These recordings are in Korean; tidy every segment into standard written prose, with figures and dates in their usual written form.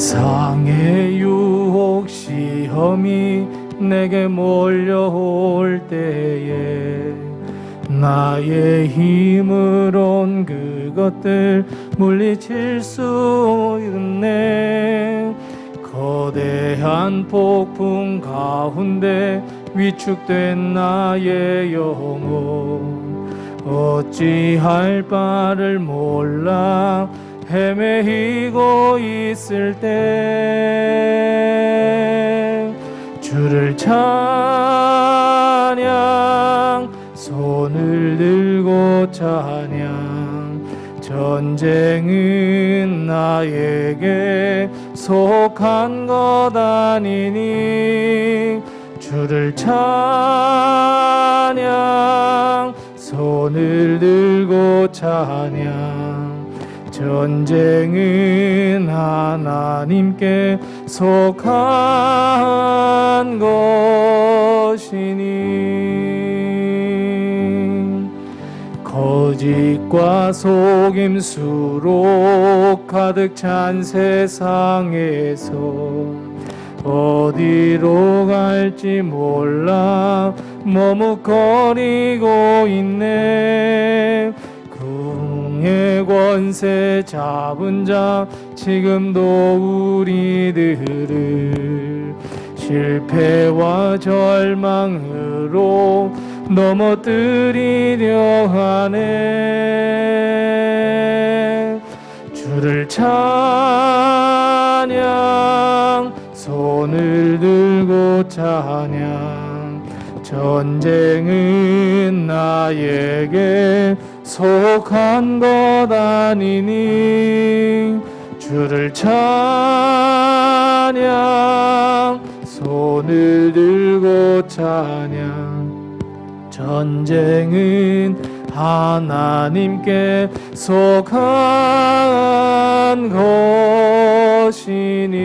세상의 유혹 시험이 내게 몰려올 때에 나의 힘으론 그것들 물리칠 수 있네. 거대한 폭풍 가운데 위축된 나의 영혼 어찌할 바를 몰라 헤매이고 있을 때 주를 찬양 손을 들고 찬양 전쟁은 나에게 속한 것 아니니 주를 찬양 손을 들고 찬양 전쟁은 하나님께 속한 것이니 거짓과 속임수로 가득 찬 세상에서 어디로 갈지 몰라 머뭇거리고 있네. 궁의 권세 잡은 자 지금도 우리들을 실패와 절망으로 넘어뜨리려 하네. 주를 찬양 손을 들고 찬양 전쟁은 나에게 속한 것 아니니 주를 찬양 손을 들고 찬양 전쟁은 하나님께 속한 것이니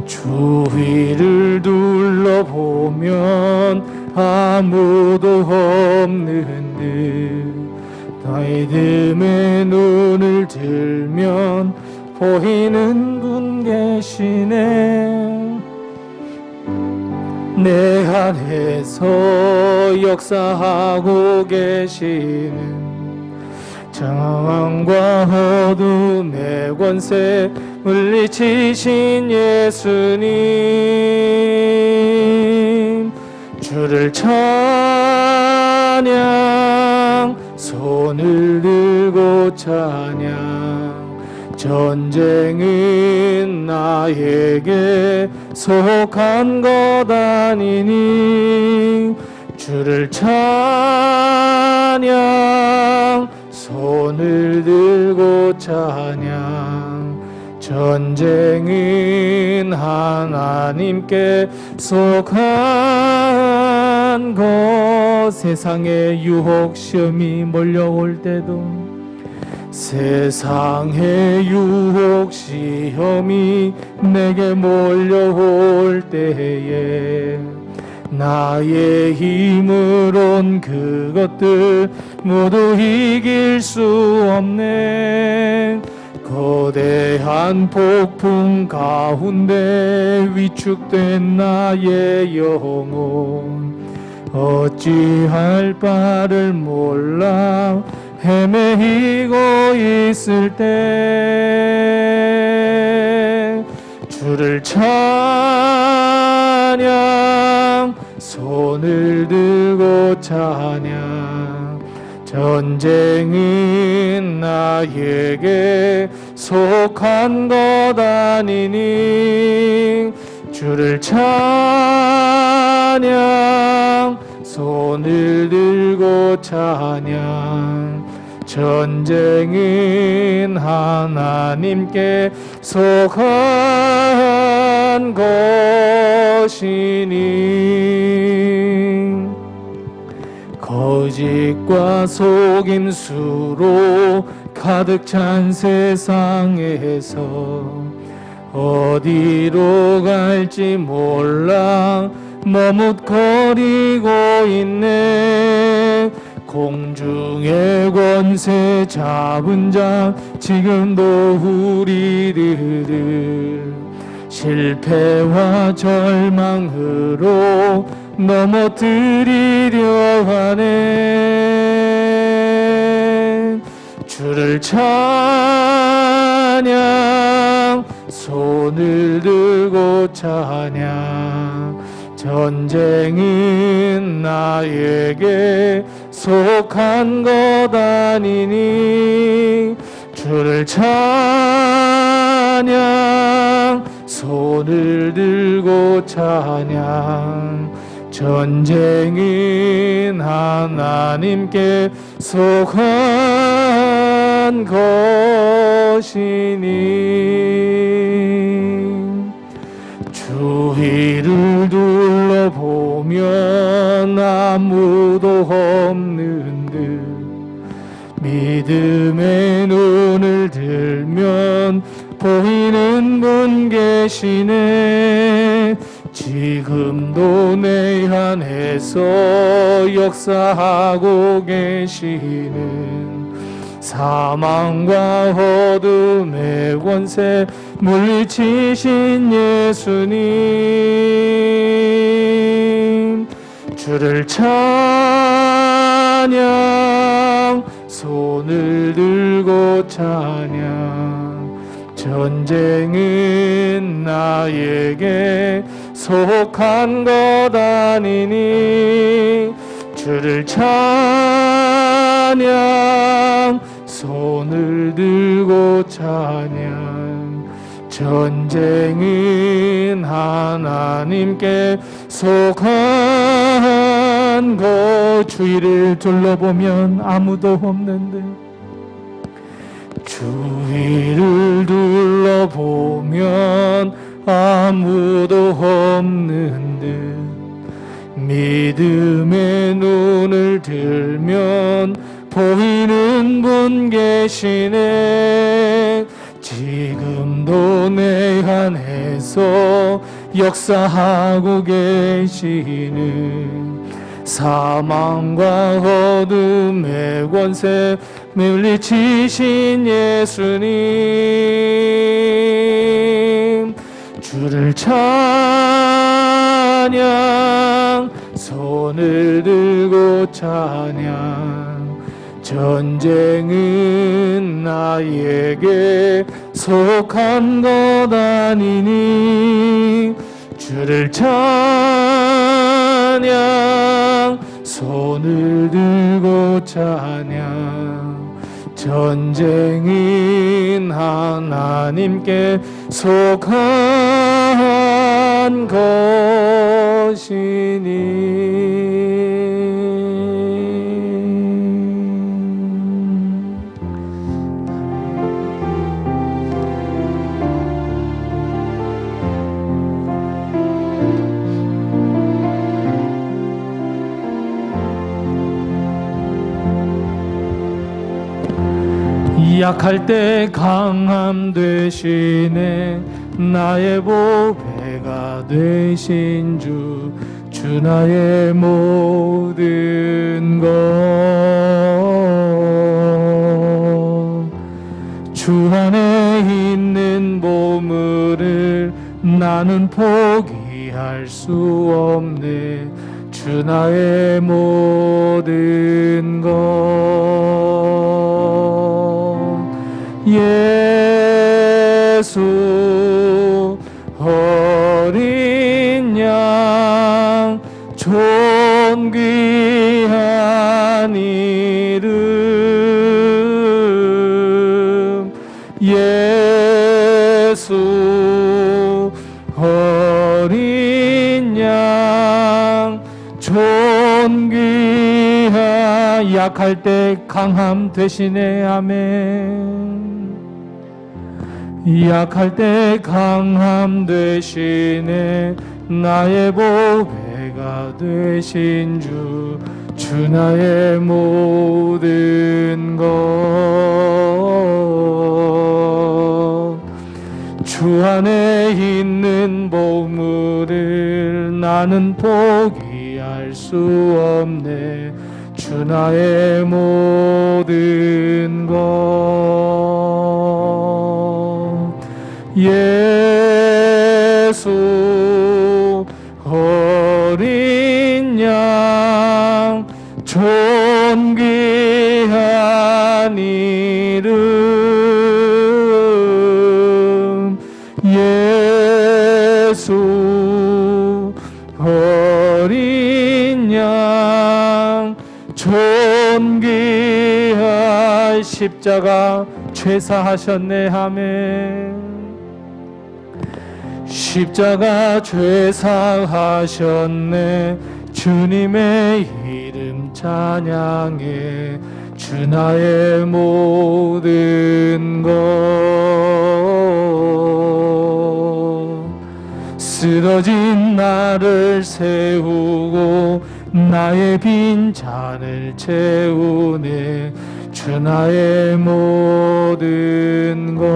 주위를 둘러보면 아무도 없는 듯 믿음의 눈을 들면 보이는 분 계시네. 내 안에서 역사하고 계시는 장황과 어둠의 권세 물리치신 예수님 주를 찬양 손을 들고 찬양 전쟁은 나에게 속한 것 아니니 주를 찬양 손을 들고 찬양 전쟁은 하나님께 속한 것. 세상의 유혹 시험이 몰려올 때도 세상의 유혹 시험이 내게 몰려올 때에 나의 힘으론 그것들 모두 이길 수 없네. 거대한 폭풍 가운데 위축된 나의 영혼 어찌할 바를 몰라 헤매이고 있을 때 주를 찬양 손을 들고 찬양 전쟁은 나에게 속한 것 아니니 주를 찬양 손을 들고 찬양 전쟁은 하나님께 속한 것이니 거짓과 속임수로 가득 찬 세상에서 어디로 갈지 몰라 머뭇거리고 있네. 공중의 권세 잡은 자 지금도 우리들을 실패와 절망으로 넘어뜨리려 하네. 주를 찬양, 손을 들고 찬양. 전쟁은 나에게 속한 것 아니니. 주를 찬양, 손을 들고 찬양. 전쟁은 하나님께 속한 것이니. 주위를 둘러보면 아무도 없는 듯 믿음의 눈을 들면 보이는 분 계시네. 지금도 내 안에서 역사하고 계시는 사망과 어둠의 권세 물리치신 예수님. 주를 찬양, 손을 들고 찬양. 전쟁은 나에게 속한 것 아니니. 주를 찬양, 손을 들고 찬양. 전쟁은 하나님께 속한 것. 주위를 둘러보면 아무도 없는데, 주위를 둘러보면 아무도 없는데 믿음의 눈을 들면 보이는 분 계시네. 지금도 내 안에서 역사하고 계시는 사망과 어둠의 권세 물리치신 예수님. 주를 찬양, 손을 들고 찬양. 전쟁은 나에게 속한 것 아니니. 주를 찬양, 손을 들고 찬양. 전쟁은 하나님께 속한 것이니. 약할 때 강함 되시네. 나의 보배가 되신 주, 주 나의 모든 것. 주 안에 있는 보물을 나는 포기할 수 없네. 주 나의 모든 것. 예수 어린 양 존귀한 이름. 예수 어린 양 존귀한. 약할 때 강함 되시네. 아멘. 약할 때 강함 되시네. 나의 보배가 되신 주, 주 나의 모든 것. 주 안에 있는 보물을 나는 포기할 수 없네. 주 주 나의 모든 것. 예수 어린 양 존귀한 이름. 예수 어린 양 존귀한 십자가 죄사하셨네. 아멘. 십자가 죄사하셨네. 주님의 이름 찬양해. 주 나의 모든 것. 쓰러진 나를 세우고 나의 빈 잔을 채우네. 주 나의 모든 것.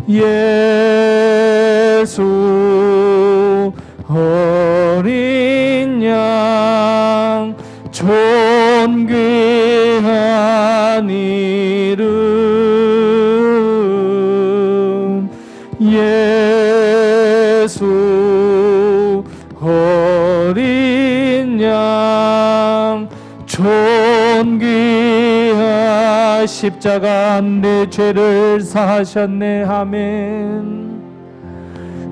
예수 어린 양 존귀한 이름. 예수 어린 양 존귀한 십자가 내 죄를 사하셨네. 아멘.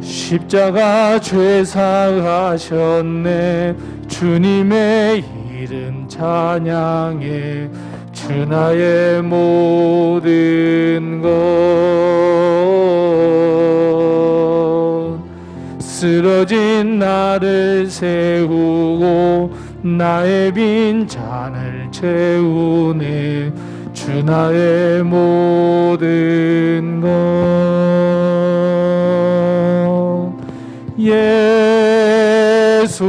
십자가 죄 사하셨네. 주님의 이름 찬양해. 주 나의 모든 것. 쓰러진 나를 세우고 나의 빈 잔을 채우네. 주 나의 모든 것. 예수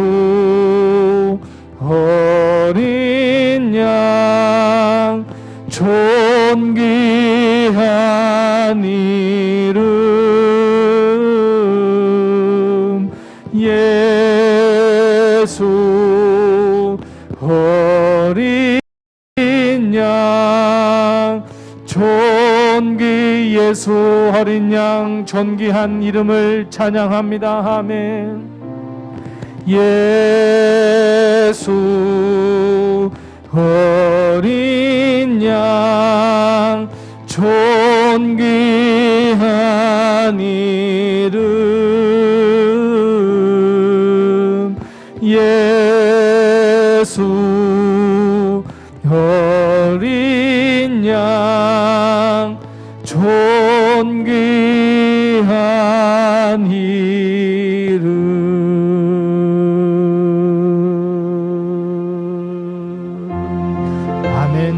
어린 양 존귀한 이름. 예수 어린 양 존귀. 예수 어린 양 존귀한 이름을 찬양합니다. 아멘. 예수 어린 양 존귀한 이름. 예수 어린 양 존귀한 이름. 아멘.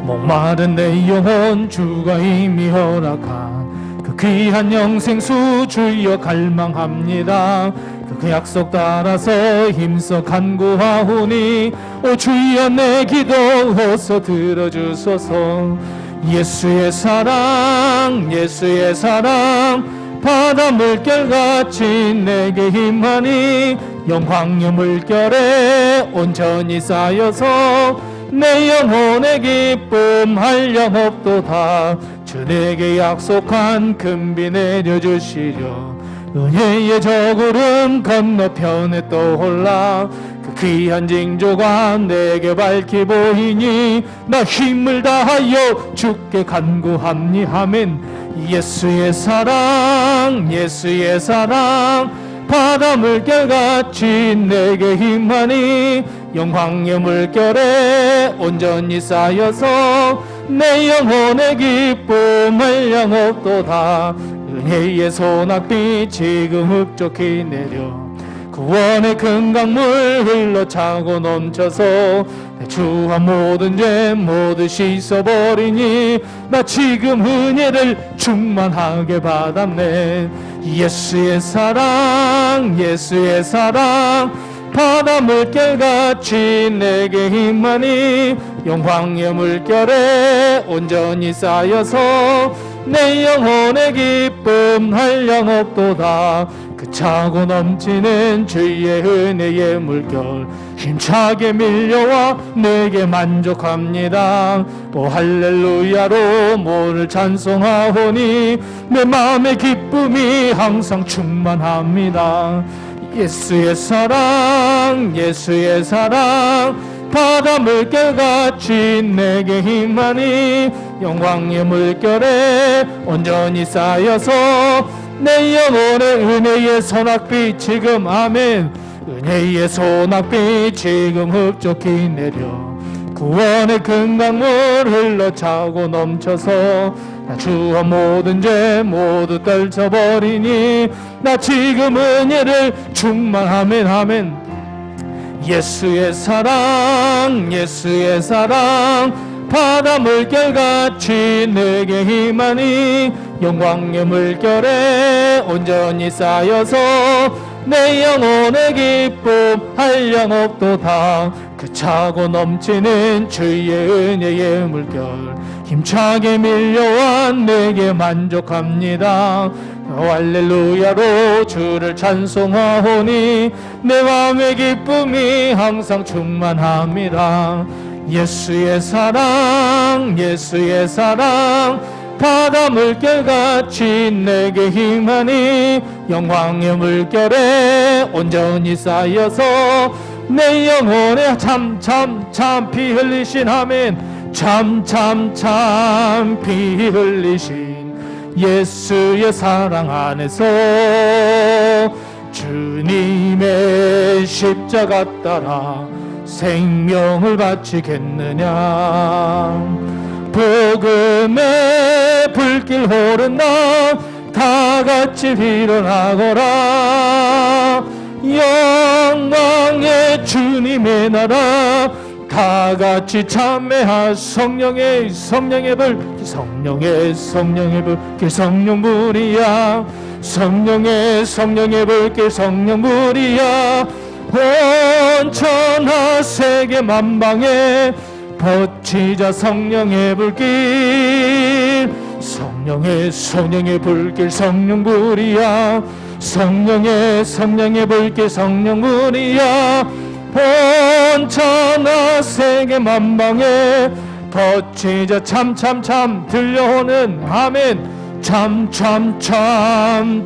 목마른 내 영혼 주가 이미 허락한 그 귀한 영생수 주여 갈망합니다. 그 약속 따라서 힘써 간구하오니 오 주여 내 기도 어서 들어주소서. 예수의 사랑 예수의 사랑 바다 물결같이 내게 임하니 영광의 물결에 온전히 쌓여서 내 영혼의 기쁨 한량없도다. 주 내게 약속한 금비 내려주시려. 은혜의 저구름 건너편에 떠올라 그 귀한 징조가 내게 밝히 보이니 나 힘을 다하여 주께 간구합니. 아멘. 예수의 사랑 예수의 사랑 바다 물결같이 내게 임하니 영광의 물결에 온전히 쌓여서 내 영혼의 기쁨 한량없도다. 은혜의 소낙비 지금 흡족히 내려 구원의 큰 강물 흘러차고 넘쳐서 내 주와 모든 죄 모두 씻어버리니 나 지금 은혜를 충만하게 받았네. 예수의 사랑 예수의 사랑 바다 물결같이 내게 힘하니 영광의 물결에 온전히 쌓여서 내 영혼의 기쁨 한량없도다. 그 차고 넘치는 주의 은혜의 물결 힘차게 밀려와 내게 만족합니다. 오 할렐루야로 모를 찬송하오니 내 마음의 기쁨이 항상 충만합니다. 예수의 사랑 예수의 사랑 바다 물결같이 내게 힘하니 영광의 물결에 온전히 쌓여서 내 영혼의 은혜의 소낙비 지금 아멘 은혜의 소낙비 지금 흡족히 내려 구원의 큰 강물 흘러차고 넘쳐서 나 주와 모든 죄 모두 떨쳐버리니 나 지금 은혜를 충만하면 아멘 예수의 사랑 예수의 사랑 바다 물결같이 내게 힘하니 영광의 물결에 온전히 쌓여서 내 영혼의 기쁨 한량없도다. 그 차고 넘치는 주의 은혜의 물결 힘차게 밀려와 내게 만족합니다. 할렐루야로 주를 찬송하오니 내 마음의 기쁨이 항상 충만합니다. 예수의 사랑 예수의 사랑 바다 물결같이 내게 힘하니 영광의 물결에 온전히 쌓여서 내 영혼에 참 피 흘리신 아멘 참 피 흘리신 예수의 사랑 안에서 주님의 십자가 따라 생명을 바치겠느냐. 복음의 불길 오른 날 다같이 일어나거라. 영광의 주님의 나라 다같이 참회할 성령의 불길 성령의 불길 성령불이야. 성령의 불길 성령불이야. 온 천하 세계 만방에 버치자 성령의 불길. 성령의 불길 성령불이야. 성령의 불길 성령불이야. 온 천하 세계 만방에 버치자 참 들려오는 아멘 참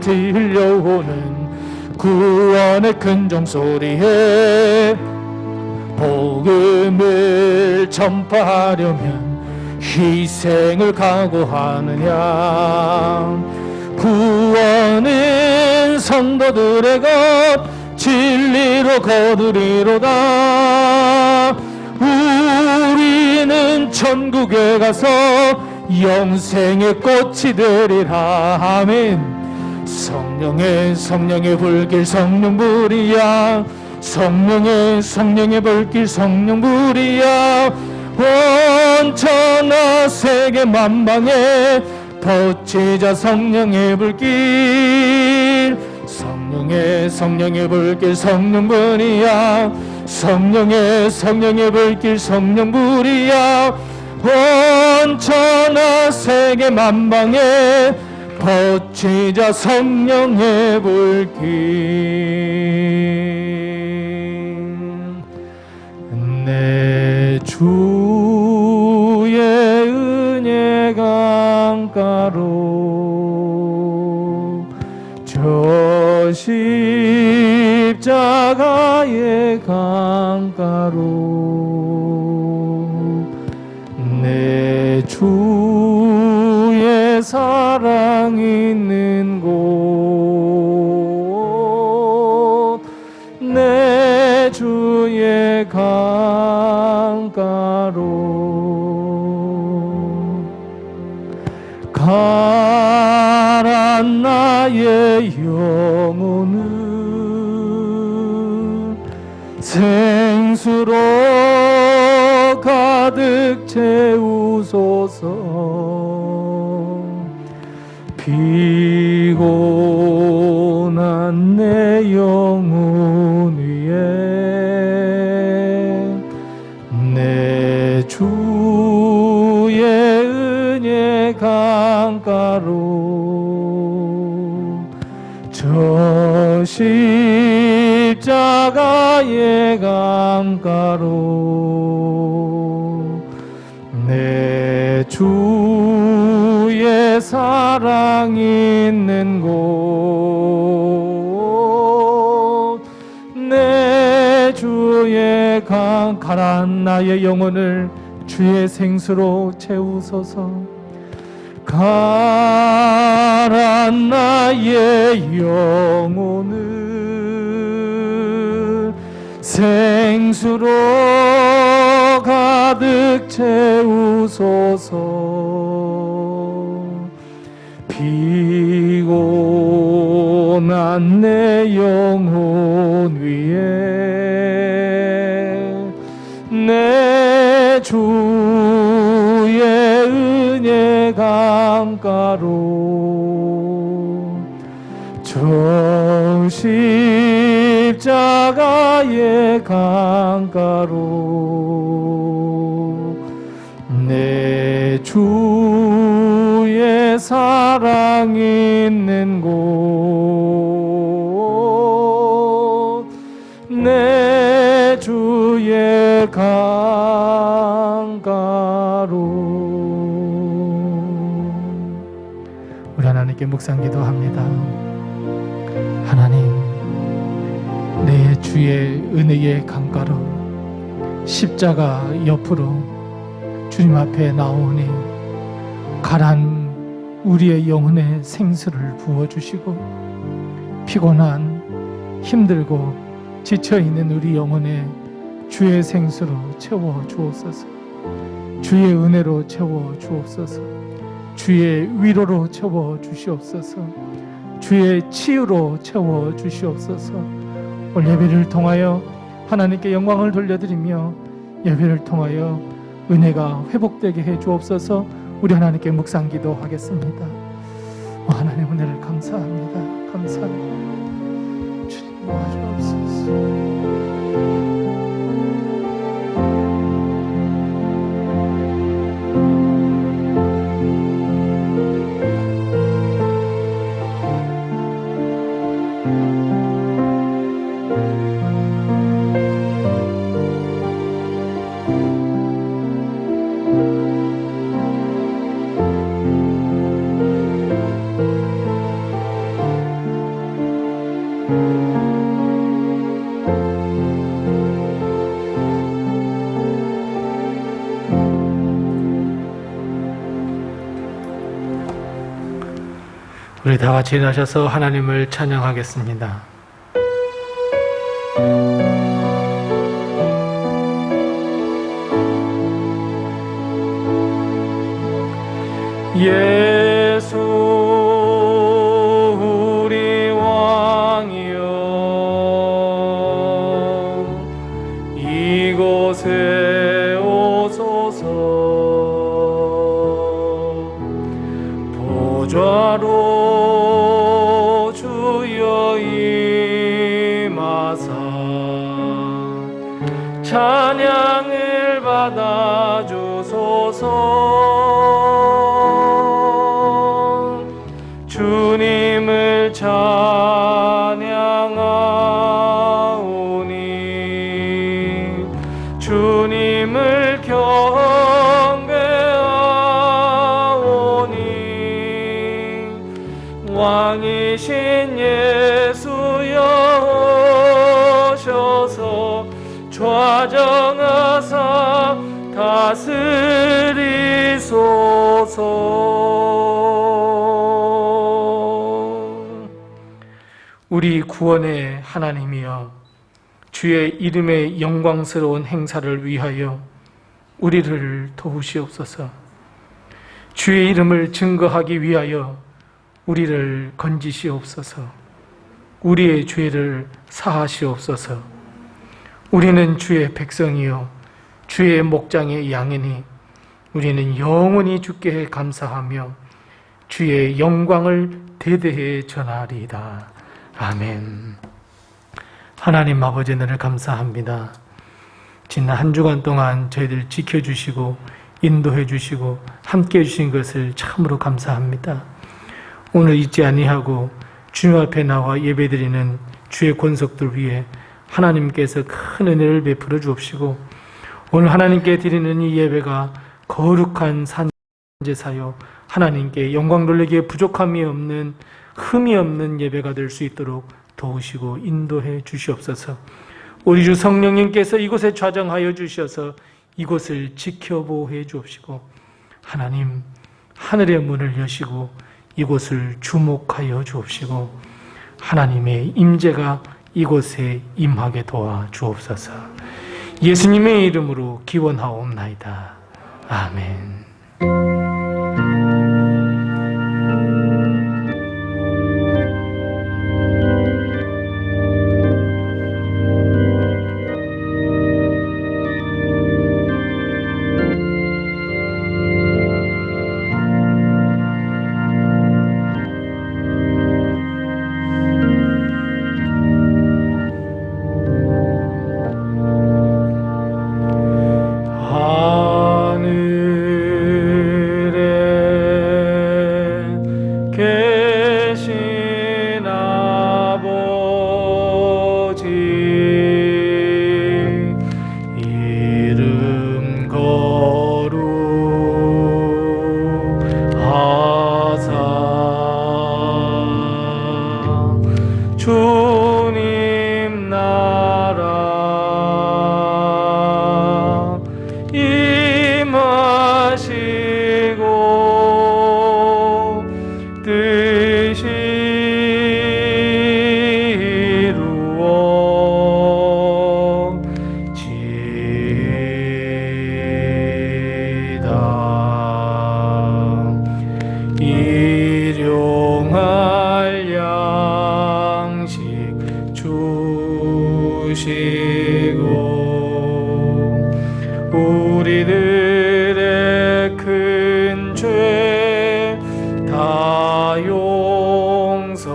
들려오는 구원의 큰 종소리에 복음을 전파하려면 희생을 각오하느냐. 구원은 성도들의 것 진리로 거두리로다. 우리는 천국에 가서 영생의 꽃이 되리라. 아멘. 성령의 불길 성령불이야. 성령의 불길 성령불이야. 온 천하 세계 만방에 버치자 성령의 불길. 성령의 불길 성령불이야. 성령의 불길 성령불이야. 온 천하 세계 만방에 버치자 성령의 불길. 내 주의 은혜 강가로 저 십자가의 강가로 내 주의 사랑 있는 곳 내 주의 강가로 가란 나의 영혼을 생수로 가득 채우소서. 피곤한 내 영혼 위에 십자가의 강가로 내 주의 사랑 있는 곳, 내 주의 가란 나의 영혼을 주의 생수로 채우소서. 가란 나의 영혼을 생수로 가득 채우소서. 피곤한 내 영혼 위에 내 주의 은혜 강가로 저 십자가의 강가로 내 주의 사랑 있는 곳, 내 주의 강가로. 우리 하나님께 묵상 기도합니다. 하나님, 내 주의 은혜의 강가로 십자가 옆으로 주님 앞에 나오니 가란 우리의 영혼에 생수를 부어주시고 피곤한 힘들고 지쳐있는 우리 영혼에 주의 생수로 채워 주옵소서. 주의 은혜로 채워 주옵소서. 주의 위로로 채워 주시옵소서. 주의 치유로 채워 주시옵소서. 오늘 예배를 통하여 하나님께 영광을 돌려드리며 예배를 통하여 은혜가 회복되게 해 주옵소서. 우리 하나님께 묵상 기도하겠습니다. 하나님 은혜를 감사합니다. 감사합니다. 주님 도와주옵소서. 우리 다 같이 일어나셔서 하나님을 찬양하겠습니다. 예수 우리 왕이여, 이곳에 오소서. 보좌로 찬양을 받아주소서. 주님을 찬양하오니 주님을 경배하오니 왕이신 예수여 오셔서 좌정하사 다스리소서. 우리 구원의 하나님이여, 주의 이름의 영광스러운 행사를 위하여 우리를 도우시옵소서. 주의 이름을 증거하기 위하여 우리를 건지시옵소서. 우리의 죄를 사하시옵소서. 우리는 주의 백성이요 주의 목장의 양이니 우리는 영원히 주께 감사하며 주의 영광을 대대히 전하리이다. 아멘. 하나님 아버지, 은혜를 감사합니다. 지난 한 주간 동안 저희들 지켜주시고 인도해 주시고 함께해 주신 것을 참으로 감사합니다. 오늘 잊지 아니하고 주님 앞에 나와 예배드리는 주의 권속들 위해 하나님께서 큰 은혜를 베풀어 주옵시고, 오늘 하나님께 드리는 이 예배가 거룩한 산제사요 하나님께 영광 돌리기에 부족함이 없는, 흠이 없는 예배가 될 수 있도록 도우시고 인도해 주시옵소서. 우리 주 성령님께서 이곳에 좌정하여 주셔서 이곳을 지켜보호해 주옵시고, 하나님 하늘의 문을 여시고 이곳을 주목하여 주옵시고, 하나님의 임재가 이곳에 임하게 도와 주옵소서. 예수님의 이름으로 기원하옵나이다. 아멘. 주님 나라 임하시고 뜻이 이루어지이다. 일용할 양식 주시고 우리들의 큰 죄 다 용서하옵시고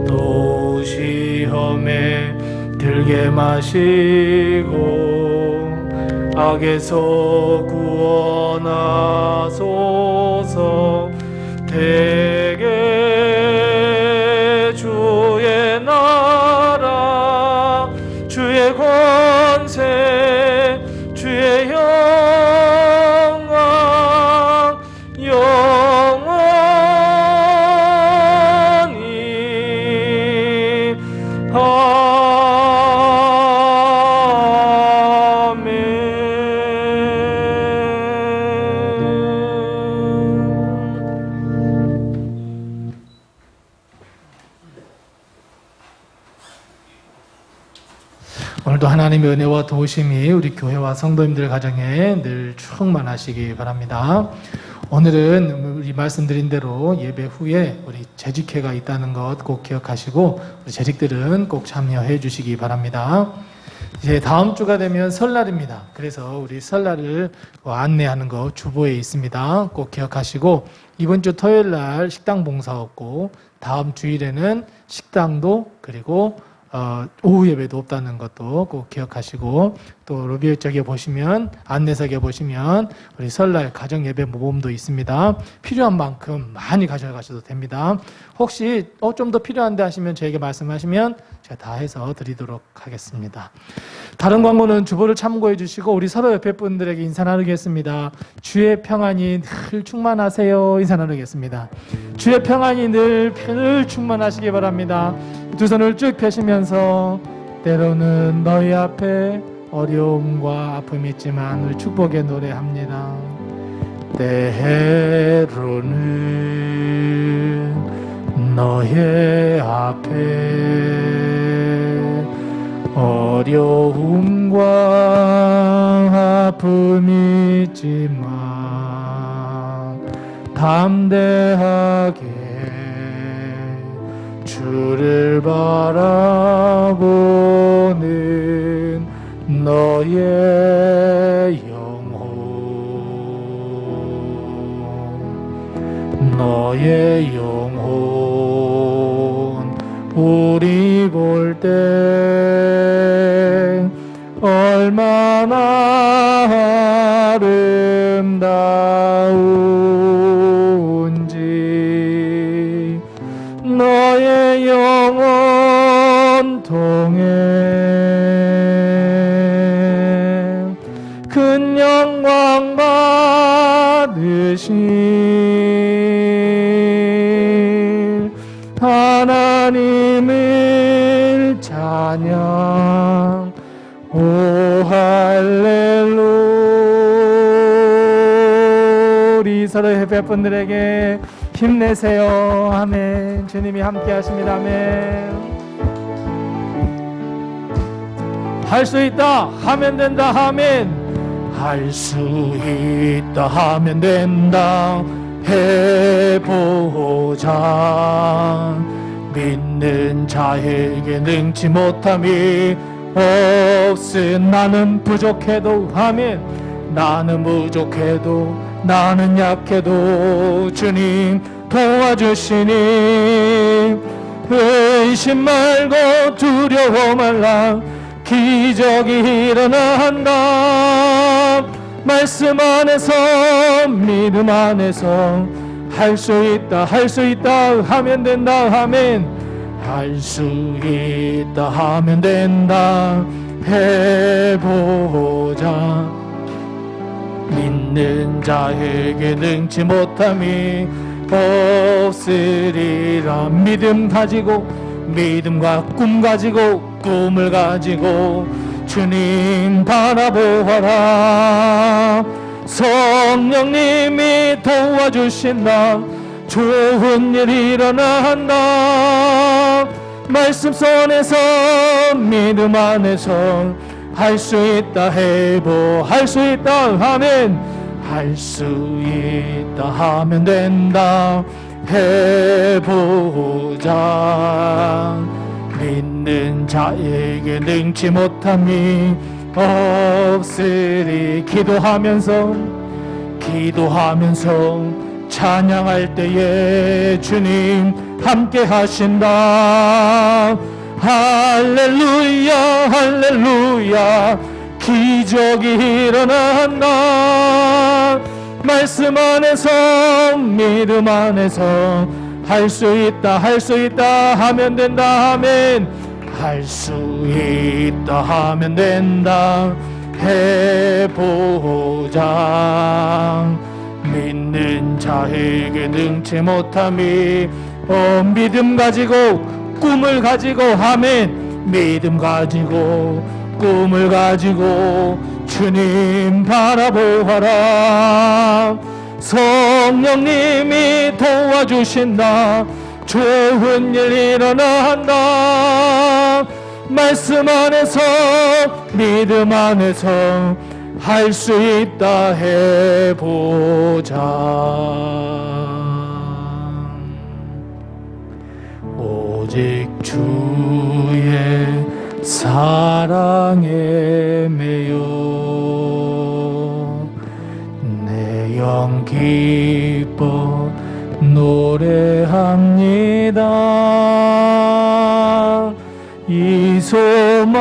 또 시험에 들게 마시고 악에서 구원하소서. 대개 주의 나라 주의 권세 주의 영광 영원히 오늘도 하나님의 은혜와 도우심이 우리 교회와 성도님들 가정에 늘 충만하시기 바랍니다. 오늘은 우리 말씀드린 대로 예배 후에 우리 재직회가 있다는 것 꼭 기억하시고 우리 재직들은 꼭 참여해 주시기 바랍니다. 이제 다음 주가 되면 설날입니다. 그래서 우리 설날을 안내하는 거 주보에 있습니다. 꼭 기억하시고 이번 주 토요일 날 식당 봉사 없고 다음 주일에는 식당도 그리고 오후 예배도 없다는 것도 꼭 기억하시고 또 로비 쪽에 보시면 안내석에 보시면 우리 설날 가정 예배 모범도 있습니다. 필요한 만큼 많이 가져가셔도 됩니다. 혹시 좀 더 필요한데 하시면 저에게 말씀하시면 제가 다 해서 드리도록 하겠습니다. 다른 광고는 주보를 참고해 주시고 우리 서로 옆에 분들에게 인사 나누겠습니다. 주의 평안이 늘 충만하세요. 인사 나누겠습니다. 주의 평안이 늘 충만하시기 바랍니다. 두 손을 쭉 펴시면서 때로는 너희 앞에 어려움과 아픔이 있지만 우리 축복의 노래합니다. 때로는 너의 앞에 어려움과 아픔이 있지만 담대하게 주를 바라보는 너의 영혼 우리 볼 때 얼마나 아름다운지 너의 큰 영광 받으신 하나님을 찬양. 오 할렐루야. 우리 서로 예배분들에게 힘내세요. 아멘. 주님이 함께 하십니다. 아멘. 할 수 있다 하면 된다. 아멘. 할 수 있다 하면 된다. 해보자. 믿는 자에게 능치 못함이 없음. 나는 부족해도 아멘. 나는 부족해도 나는 약해도 주님 도와주시니 의심 말고 두려워 말라. 기적이 일어난다. 말씀 안에서 믿음 안에서 할 수 있다 할 수 있다 하면 된다. 아멘. 할 수 있다 하면 된다. 해보자. 믿는 자에게 능치 못함이 없으리라. 믿음 가지고 믿음과 꿈 가지고 꿈을 가지고 주님 바라보아라. 성령님이 도와주신다. 좋은 일 일어난다. 말씀 손에서 믿음 안에서 할 수 있다. 할 수 있다. 아멘. 할 수 있다 하면 된다. 해보자. 믿는 자에게 능치 못함이 없으리. 기도하면서 찬양할 때에 주님 함께 하신다. 할렐루야 할렐루야. 기적이 일어난다. 말씀 안에서 믿음 안에서 할 수 있다 하면 된다. 아멘. 할 수 있다 하면 된다. 해보자. 믿는 자에게 능치 못함이 믿음 가지고 꿈을 가지고 아멘. 믿음 가지고 꿈을 가지고 주님 바라보아라. 성령님이 도와주신다. 좋은 일 일어난다. 말씀 안에서 믿음 안에서 할 수 있다. 해보자. 오직 주의 사랑에 매여 내 영 기뻐 노래합니다. 이 소망의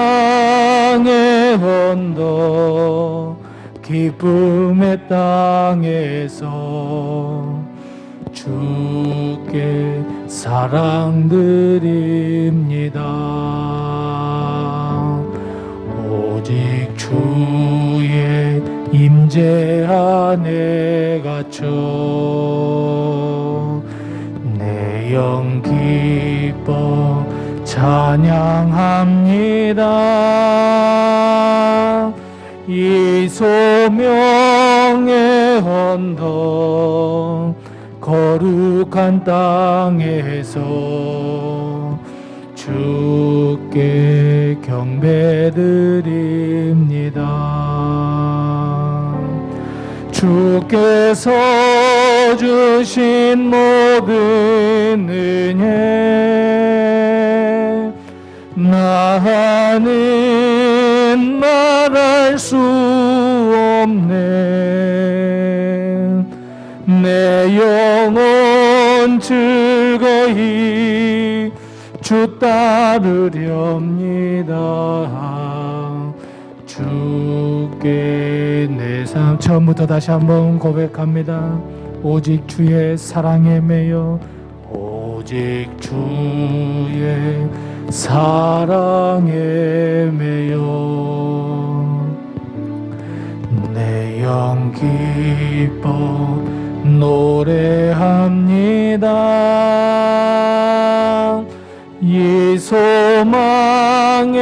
언덕 기쁨의 땅에서 주께 사랑드립니다. 오직 주의 임재 안에 갇혀 내 영 기뻐 찬양합니다. 이 소명의 언덕 거룩한 땅에서 주께 경배드립니다. 주께서 주신 모든 은혜 나는 말할 수 없네. 내 영혼 즐거이 주 따르렵니다. 주께 내 삶. 처음부터 다시 한번 고백합니다. 오직 주의 사랑에 매여 오직 주의 사랑에 매여 영 기뻐 노래합니다. 이 소망의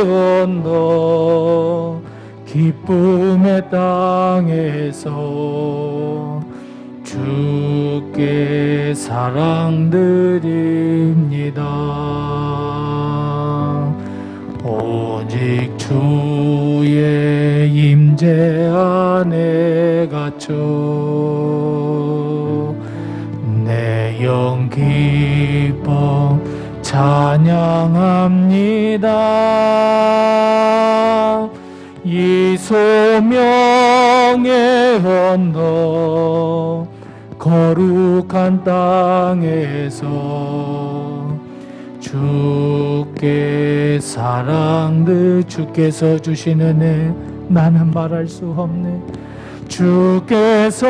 언덕 기쁨의 땅에서 주께 사랑드립니다. 오직 주의 임재 안에 갇혀 내 영 기뻐 찬양합니다. 이 소명의 언덕 거룩한 땅에서 주께 사랑들 주께서 주시는 은혜 나는 말할 수 없네. 주께서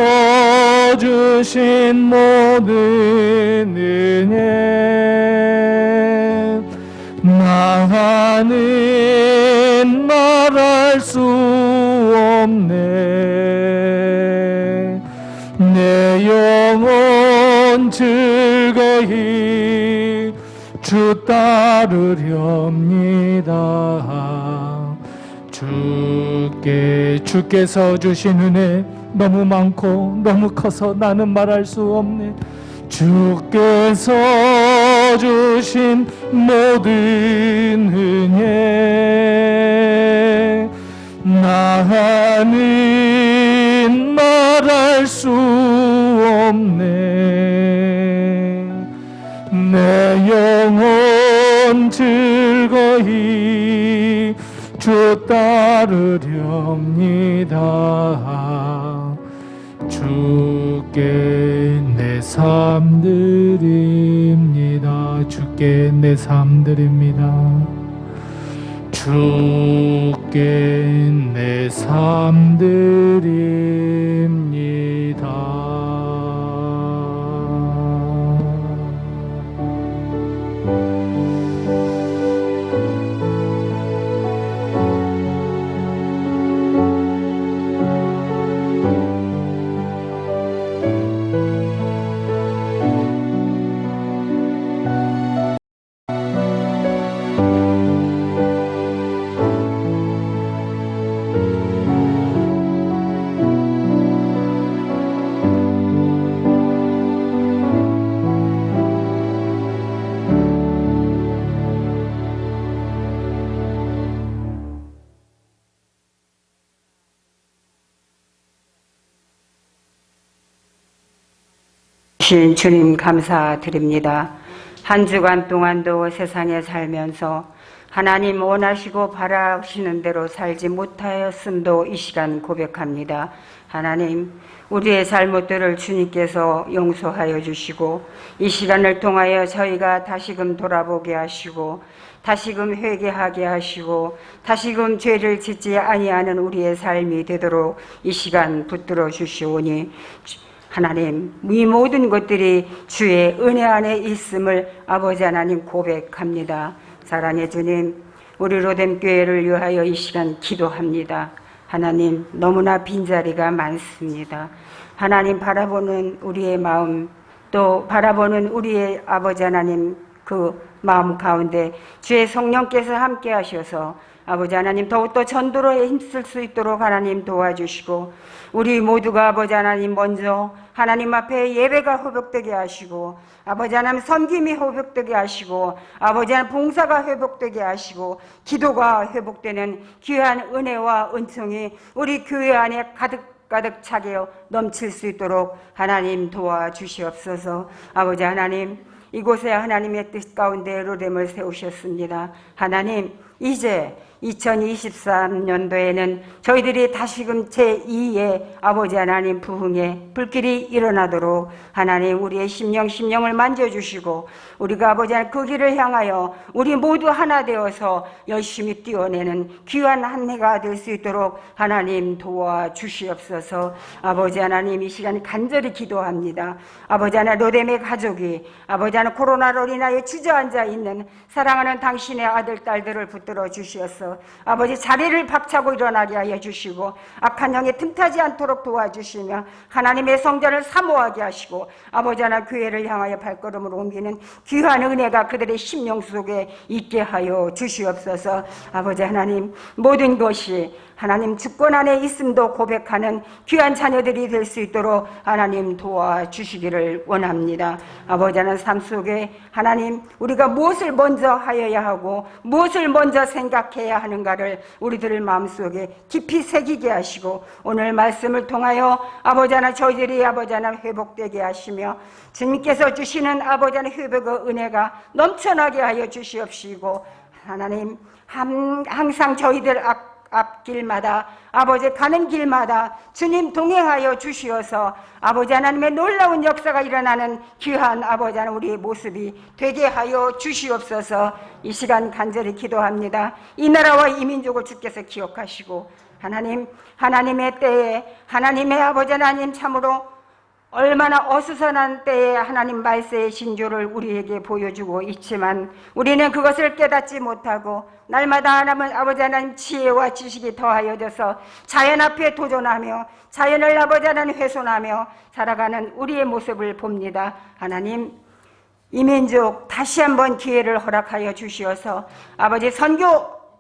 주신 모든 은혜 나는 말할 수 없네. 내 영혼 즐거이 주 따르렵니다. 주께서 주신 은혜 너무 많고 너무 커서 나는 말할 수 없네. 주께서 주신 모든 은혜 나는 말할 수 없네. 내 영혼 즐거이 주 따르렵니다. 주께 내 삶 드립니다. 주께 내 삶 드립니다. 주께 내 삶 드립니다. 주님 감사드립니다. 한 주간 동안도 세상에 살면서 하나님 원하시고 바라시는 대로 살지 못하였음도 이 시간 고백합니다. 하나님, 우리의 잘못들을 주님께서 용서하여 주시고 이 시간을 통하여 저희가 다시금 돌아보게 하시고 다시금 회개하게 하시고 다시금 죄를 짓지 아니하는 우리의 삶이 되도록 이 시간 붙들어 주시오니 하나님, 이 모든 것들이 주의 은혜 안에 있음을 아버지 하나님 고백합니다. 사랑의 주님, 우리 로뎀 교회를 위하여 이 시간 기도합니다. 하나님, 너무나 빈자리가 많습니다. 하나님 바라보는 우리의 마음, 또 바라보는 우리의 아버지 하나님 그 마음 가운데 주의 성령께서 함께 하셔서 아버지 하나님 더욱더 전도로 힘쓸 수 있도록 하나님 도와주시고 우리 모두가 아버지 하나님 먼저 하나님 앞에 예배가 회복되게 하시고 아버지 하나님 섬김이 회복되게 하시고 아버지 하나님 봉사가 회복되게 하시고 기도가 회복되는 귀한 은혜와 은총이 우리 교회 안에 가득 차게 넘칠 수 있도록 하나님 도와주시옵소서. 아버지 하나님, 이곳에 하나님의 뜻 가운데 로뎀을 세우셨습니다. 하나님, 이제 2023년도에는 저희들이 다시금 제2의 아버지 하나님 부흥의 불길이 일어나도록 하나님 우리의 심령을 만져주시고 우리가 아버지 하나님 그 길을 향하여 우리 모두 하나 되어서 열심히 뛰어내는 귀한 한 해가 될 수 있도록 하나님 도와주시옵소서. 아버지 하나님, 이 시간 간절히 기도합니다. 아버지 하나님, 로뎀의 가족이 아버지 하나님 코로나로 인하여 주저앉아 있는 사랑하는 당신의 아들 딸들을 붙들어 주시옵소서. 주셔서 아버지 자리를 박차고 일어나게 하여 주시고 악한 영에 틈타지 않도록 도와주시며 하나님의 성전을 사모하게 하시고 아버지 하나 교회를 향하여 발걸음을 옮기는 귀한 은혜가 그들의 심령 속에 있게 하여 주시옵소서. 아버지 하나님, 모든 것이 하나님 주권 안에 있음도 고백하는 귀한 자녀들이 될 수 있도록 하나님 도와주시기를 원합니다. 아버지 하나님, 삶 속에 하나님 우리가 무엇을 먼저 하여야 하고 무엇을 먼저 생각해야 하는가를 우리들 마음속에 깊이 새기게 하시고 오늘 말씀을 통하여 아버지 하나님 저희들이 아버지 하나님 회복되게 하시며 주님께서 주시는 아버지 하나님 회복의 은혜가 넘쳐나게 하여 주시옵시고 하나님 항상 저희들 앞길마다 아버지 가는 길마다 주님 동행하여 주시어서 아버지 하나님의 놀라운 역사가 일어나는 귀한 아버지 하나님 우리의 모습이 되게 하여 주시옵소서. 이 시간 간절히 기도합니다. 이 나라와 이 민족을 주께서 기억하시고 하나님의 때에 하나님의 아버지 하나님 참으로 얼마나 어수선한 때에 하나님 말세의 신조를 우리에게 보여주고 있지만 우리는 그것을 깨닫지 못하고 날마다 하나님 아버지 하나님 지혜와 지식이 더하여져서 자연 앞에 도전하며 자연을 아버지 하나님 훼손하며 살아가는 우리의 모습을 봅니다. 하나님 이 민족 다시 한번 기회를 허락하여 주시어서 아버지 선교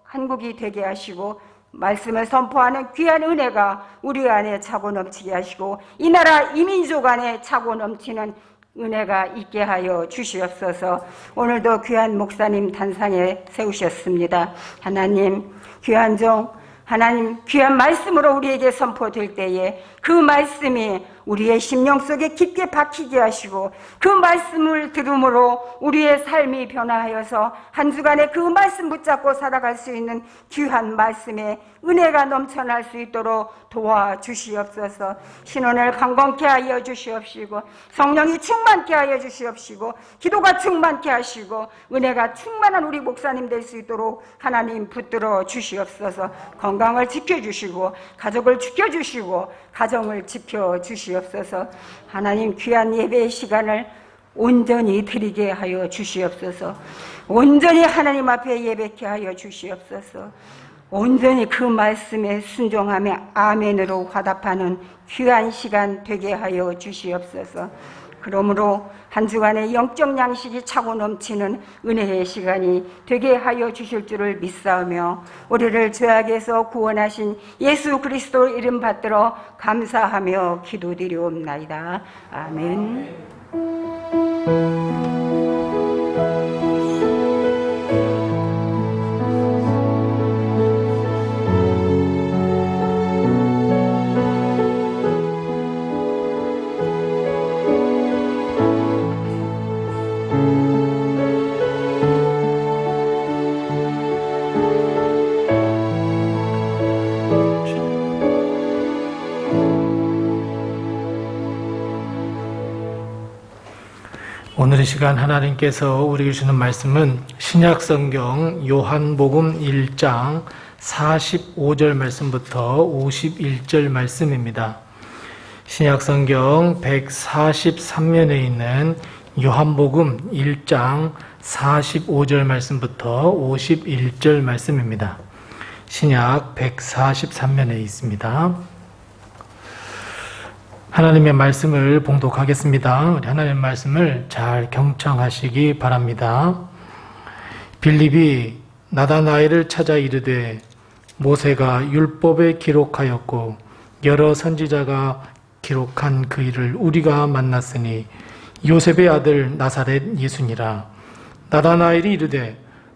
한국이 되게 하시고 말씀을 선포하는 귀한 은혜가 우리 안에 차고 넘치게 하시고 이 나라 이 민족 안에 차고 넘치는 은혜가 있게 하여 주시옵소서. 오늘도 귀한 목사님 단상에 세우셨습니다. 하나님 귀한 종 하나님 귀한 말씀으로 우리에게 선포될 때에 그 말씀이 우리의 심령 속에 깊게 박히게 하시고 그 말씀을 들음으로 우리의 삶이 변화하여서 한 주간에 그 말씀 붙잡고 살아갈 수 있는 귀한 말씀에 은혜가 넘쳐날 수 있도록 도와주시옵소서. 신혼을 강건케 하여 주시옵시고 성령이 충만케 하여 주시옵시고 기도가 충만케 하시고 은혜가 충만한 우리 목사님 될 수 있도록 하나님 붙들어 주시옵소서. 건강을 지켜주시고 가족을 지켜주시고 가정을 지켜주시옵소서. 하나님 귀한 예배의 시간을 온전히 드리게 하여 주시옵소서. 온전히 하나님 앞에 예배케 하여 주시옵소서. 온전히 그 말씀에 순종하며 아멘으로 화답하는 귀한 시간 되게 하여 주시옵소서. 그러므로 한 주간의 영적 양식이 차고 넘치는 은혜의 시간이 되게 하여 주실 줄을 믿사오며 우리를 죄악에서 구원하신 예수 그리스도 이름 받들어 감사하며 기도드리옵나이다. 아멘. 오늘 이 시간 하나님께서 우리에게 주는 말씀은 신약성경 요한복음 1장 45절 말씀부터 51절 말씀입니다. 신약성경 143면에 있는 요한복음 1장 45절 말씀부터 51절 말씀입니다. 신약 143면에 있습니다. 하나님의 말씀을 봉독하겠습니다. 우리 하나님의 말씀을 잘 경청하시기 바랍니다. 빌립이 나다나엘을 찾아 이르되 모세가 율법에 기록하였고 여러 선지자가 기록한 그 일을 우리가 만났으니 요셉의 아들 나사렛 예수니라. 나다나엘이 이르되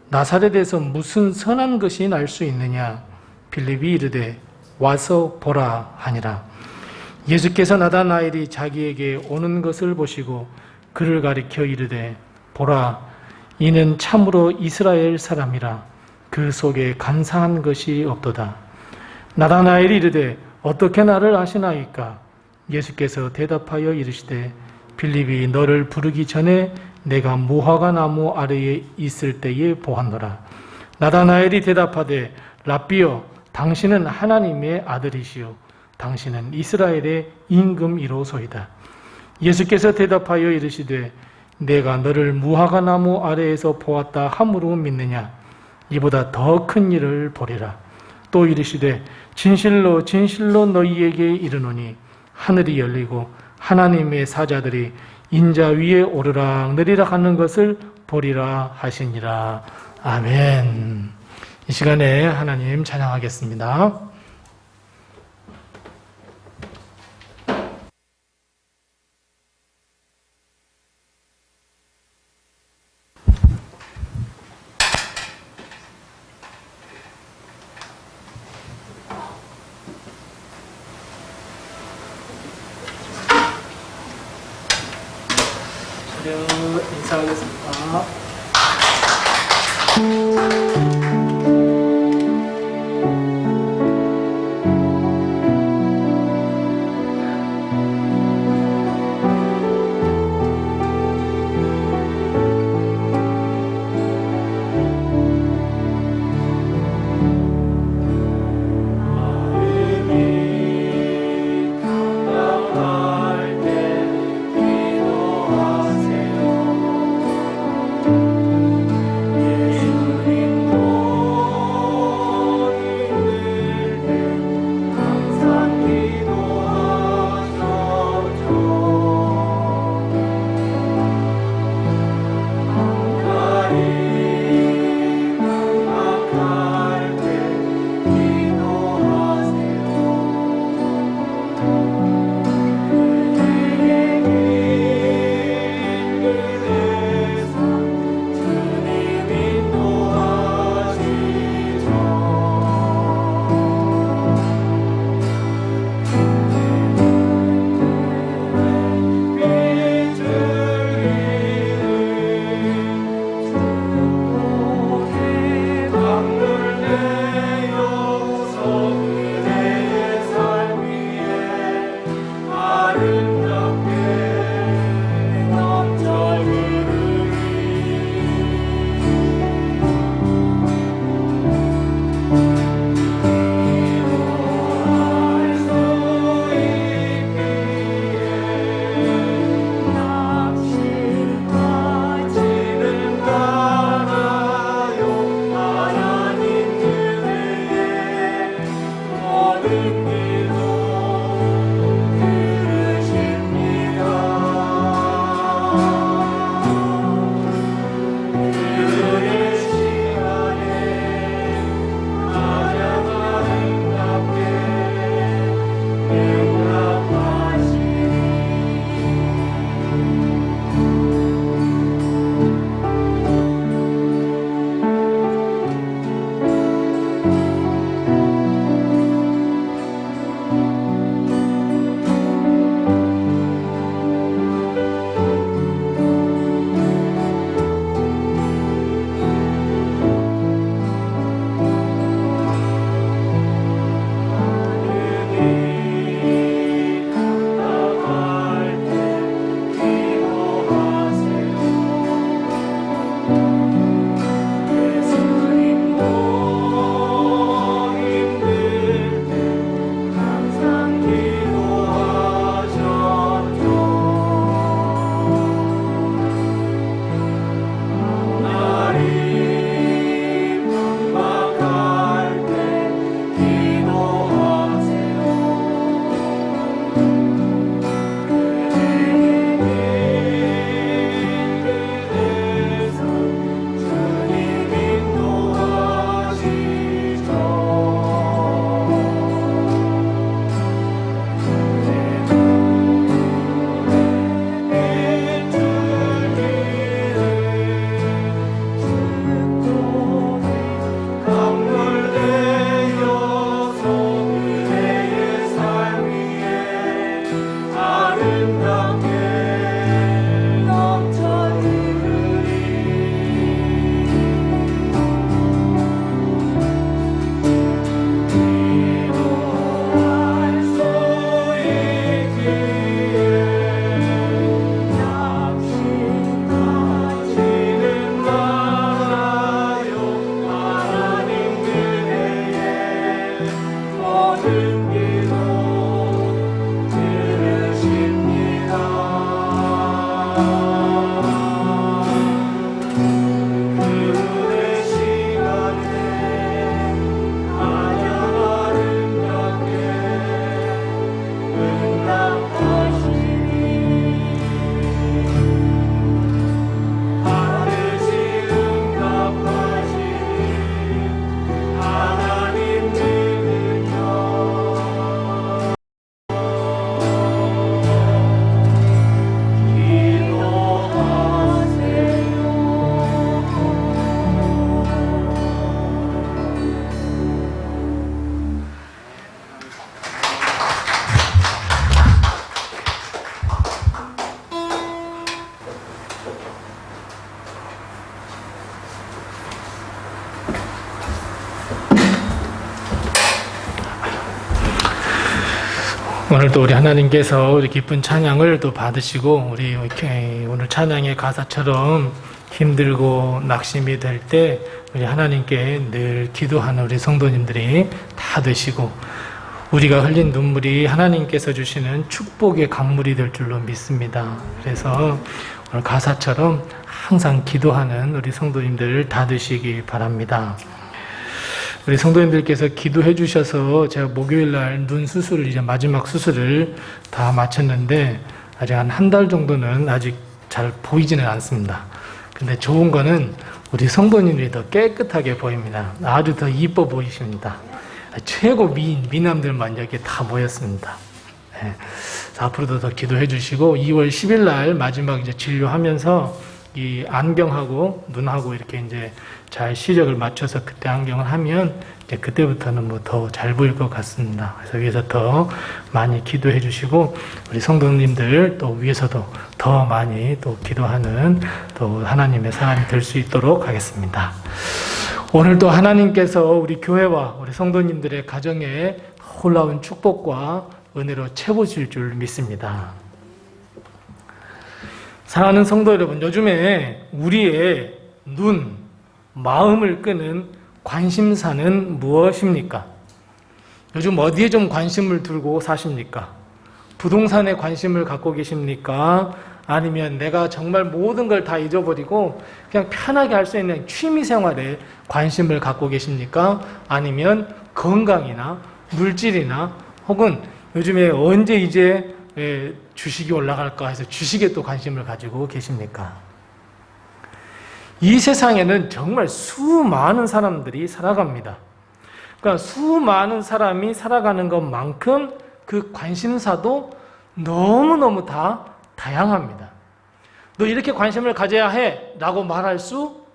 나사렛에서 무슨 선한 것이 날 수 있느냐. 빌립이 이르되 와서 보라 하니라. 예수께서 나다나엘이 자기에게 오는 것을 보시고 그를 가리켜 이르되 보라 이는 참으로 이스라엘 사람이라 그 속에 간사한 것이 없도다. 나다나엘이 이르되 어떻게 나를 아시나이까. 예수께서 대답하여 이르시되 빌립이 너를 부르기 전에 내가 무화과 나무 아래에 있을 때에 보았노라. 나다나엘이 대답하되 랍비여 당신은 하나님의 아들이시오 당신은 이스라엘의 임금이로소이다. 예수께서 대답하여 이르시되 내가 너를 무화과 나무 아래에서 보았다 함으로 믿느냐. 이보다 더 큰 일을 보리라. 또 이르시되 진실로 진실로 너희에게 이르노니 하늘이 열리고 하나님의 사자들이 인자 위에 오르락 내리락 하는 것을 보리라 하시니라. 아멘. 이 시간에 하나님 찬양하겠습니다. 인사하겠습니다. 예수님 오늘도 우리 하나님께서 우리 기쁜 찬양을 또 받으시고 우리 이렇게 오늘 찬양의 가사처럼 힘들고 낙심이 될 때 우리 하나님께 늘 기도하는 우리 성도님들이 다 되시고 우리가 흘린 눈물이 하나님께서 주시는 축복의 강물이 될 줄로 믿습니다. 그래서 오늘 가사처럼 항상 기도하는 우리 성도님들 다 되시기 바랍니다. 우리 성도님들께서 기도해 주셔서 제가 목요일날 눈 수술을 이제 마지막 수술을 다 마쳤는데 아직 한 달 정도는 아직 잘 보이지는 않습니다. 근데 좋은 거는 우리 성도님들이 더 깨끗하게 보입니다. 아주 더 이뻐 보이십니다. 최고 미남들만 여기 다 모였습니다. 네. 앞으로도 더 기도해 주시고 2월 10일 날 마지막 이제 진료하면서 이 안경하고 눈하고 이렇게 이제 잘 시력을 맞춰서 그때 안경을 하면 이제 그때부터는 뭐 더 잘 보일 것 같습니다. 그래서 위에서 더 많이 기도해 주시고 우리 성도님들 또 위에서도 더 많이 또 기도하는 또 하나님의 사람이 될 수 있도록 하겠습니다. 오늘도 하나님께서 우리 교회와 우리 성도님들의 가정에 놀라운 축복과 은혜로 채우실 줄 믿습니다. 사랑하는 성도 여러분, 요즘에 우리의 눈, 마음을 끄는 관심사는 무엇입니까? 요즘 어디에 좀 관심을 두고 사십니까? 부동산에 관심을 갖고 계십니까? 아니면 내가 정말 모든 걸 다 잊어버리고 그냥 편하게 할 수 있는 취미 생활에 관심을 갖고 계십니까? 아니면 건강이나 물질이나 혹은 요즘에 언제 이제 주식이 올라갈까 해서 주식에 또 관심을 가지고 계십니까? 이 세상에는 정말 수많은 사람들이 살아갑니다. 그러니까 수많은 사람이 살아가는 것만큼 그 관심사도 너무너무 다 다양합니다. 너 이렇게 관심을 가져야 해 라고 말할 수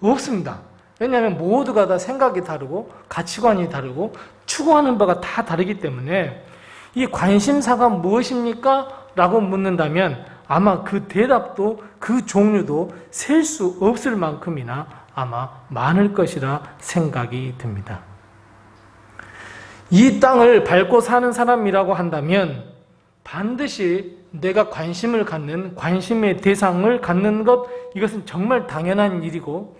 없습니다. 왜냐하면 모두가 다 생각이 다르고 가치관이 다르고 추구하는 바가 다 다르기 때문에 이 관심사가 무엇입니까? 라고 묻는다면 아마 그 대답도 그 종류도 셀 수 없을 만큼이나 아마 많을 것이라 생각이 듭니다. 이 땅을 밟고 사는 사람이라고 한다면 반드시 내가 관심을 갖는 관심의 대상을 갖는 것, 이것은 정말 당연한 일이고,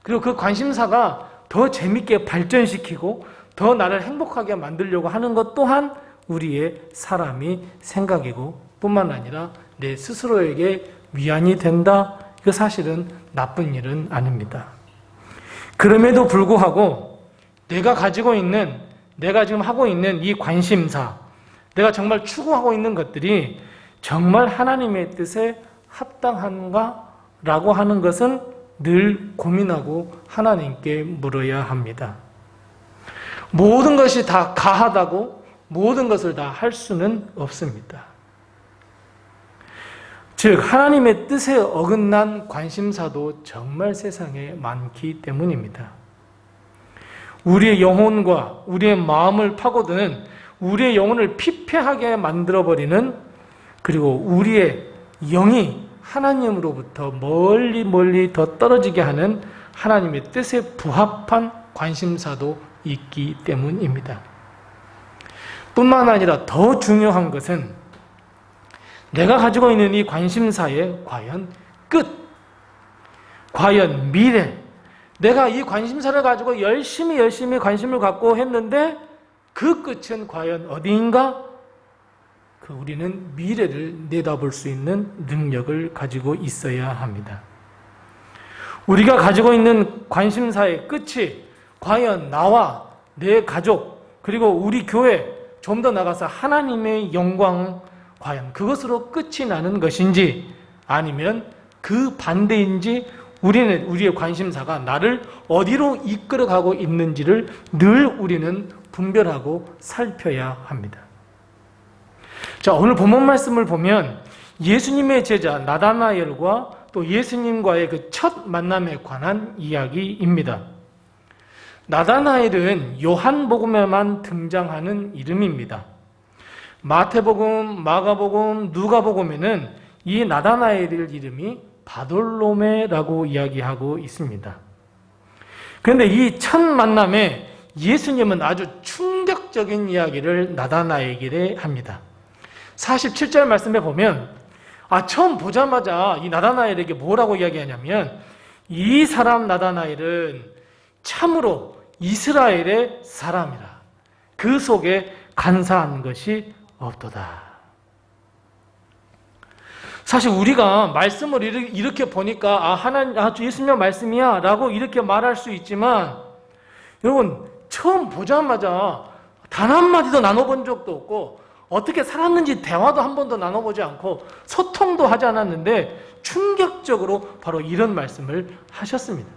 그리고 그 관심사가 더 재밌게 발전시키고 더 나를 행복하게 만들려고 하는 것 또한 우리의 사람이 생각이고 뿐만 아니라 내 스스로에게 위안이 된다. 이거 사실은 나쁜 일은 아닙니다. 그럼에도 불구하고 내가 가지고 있는, 내가 지금 하고 있는 이 관심사, 내가 정말 추구하고 있는 것들이 정말 하나님의 뜻에 합당한가? 라고 하는 것은 늘 고민하고 하나님께 물어야 합니다. 모든 것이 다 가하다고 모든 것을 다 할 수는 없습니다. 즉 하나님의 뜻에 어긋난 관심사도 정말 세상에 많기 때문입니다. 우리의 영혼과 우리의 마음을 파고드는, 우리의 영혼을 피폐하게 만들어버리는, 그리고 우리의 영이 하나님으로부터 멀리 더 떨어지게 하는 하나님의 뜻에 부합한 관심사도 있기 때문입니다. 뿐만 아니라 더 중요한 것은 내가 가지고 있는 이 관심사의 과연 끝, 과연 미래, 내가 이 관심사를 가지고 열심히 관심을 갖고 했는데 그 끝은 과연 어디인가? 우리는 미래를 내다볼 수 있는 능력을 가지고 있어야 합니다. 우리가 가지고 있는 관심사의 끝이 과연 나와 내 가족 그리고 우리 교회, 좀 더 나가서 하나님의 영광, 과연 그것으로 끝이 나는 것인지 아니면 그 반대인지, 우리의 관심사가 나를 어디로 이끌어가고 있는지를 늘 우리는 분별하고 살펴야 합니다. 자, 오늘 본문 말씀을 보면 예수님의 제자 나다나엘과 또 예수님과의 그 첫 만남에 관한 이야기입니다. 나다나엘은 요한복음에만 등장하는 이름입니다. 마태복음, 마가복음, 누가복음에는 이 나다나엘 이름이 바돌로메라고 이야기하고 있습니다. 그런데 이 첫 만남에 예수님은 아주 충격적인 이야기를 나다나엘에게 합니다. 47절 말씀에 보면 처음 보자마자 이 나다나엘에게 뭐라고 이야기하냐면 이 사람 나다나엘은 참으로 이스라엘의 사람이라. 그 속에 간사한 것이 없도다. 사실 우리가 말씀을 이렇게 보니까 예수님 말씀이야 라고 이렇게 말할 수 있지만 여러분 처음 보자마자 단 한마디도 나눠본 적도 없고 어떻게 살았는지 대화도 한 번도 나눠보지 않고 소통도 하지 않았는데 충격적으로 바로 이런 말씀을 하셨습니다.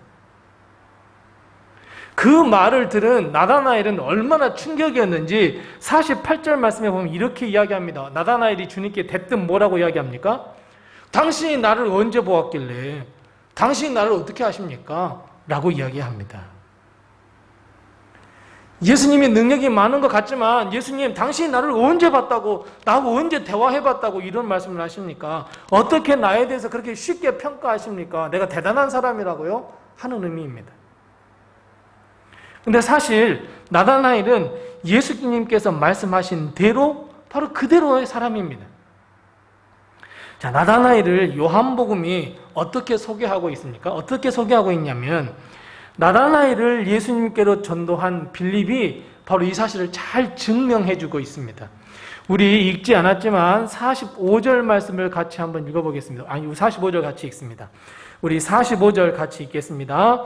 그 말을 들은 나다나엘은 얼마나 충격이었는지 48절 말씀에 보면 이렇게 이야기합니다. 나다나엘이 주님께 대뜸 뭐라고 이야기합니까? 당신이 나를 언제 보았길래 당신이 나를 어떻게 아십니까? 라고 이야기합니다. 예수님이 능력이 많은 것 같지만 예수님 당신이 나를 언제 봤다고 나하고 언제 대화해봤다고 이런 말씀을 하십니까? 어떻게 나에 대해서 그렇게 쉽게 평가하십니까? 내가 대단한 사람이라고요? 하는 의미입니다. 근데 사실 나다나엘은 예수님께서 말씀하신 대로 바로 그대로의 사람입니다. 자, 나다나엘을 요한복음이 어떻게 소개하고 있습니까? 어떻게 소개하고 있냐면 나다나엘을 예수님께로 전도한 빌립이 바로 이 사실을 잘 증명해주고 있습니다. 우리 읽지 않았지만 45절 말씀을 같이 한번 읽어보겠습니다. 45절 같이 읽습니다. 우리 45절 같이 읽겠습니다.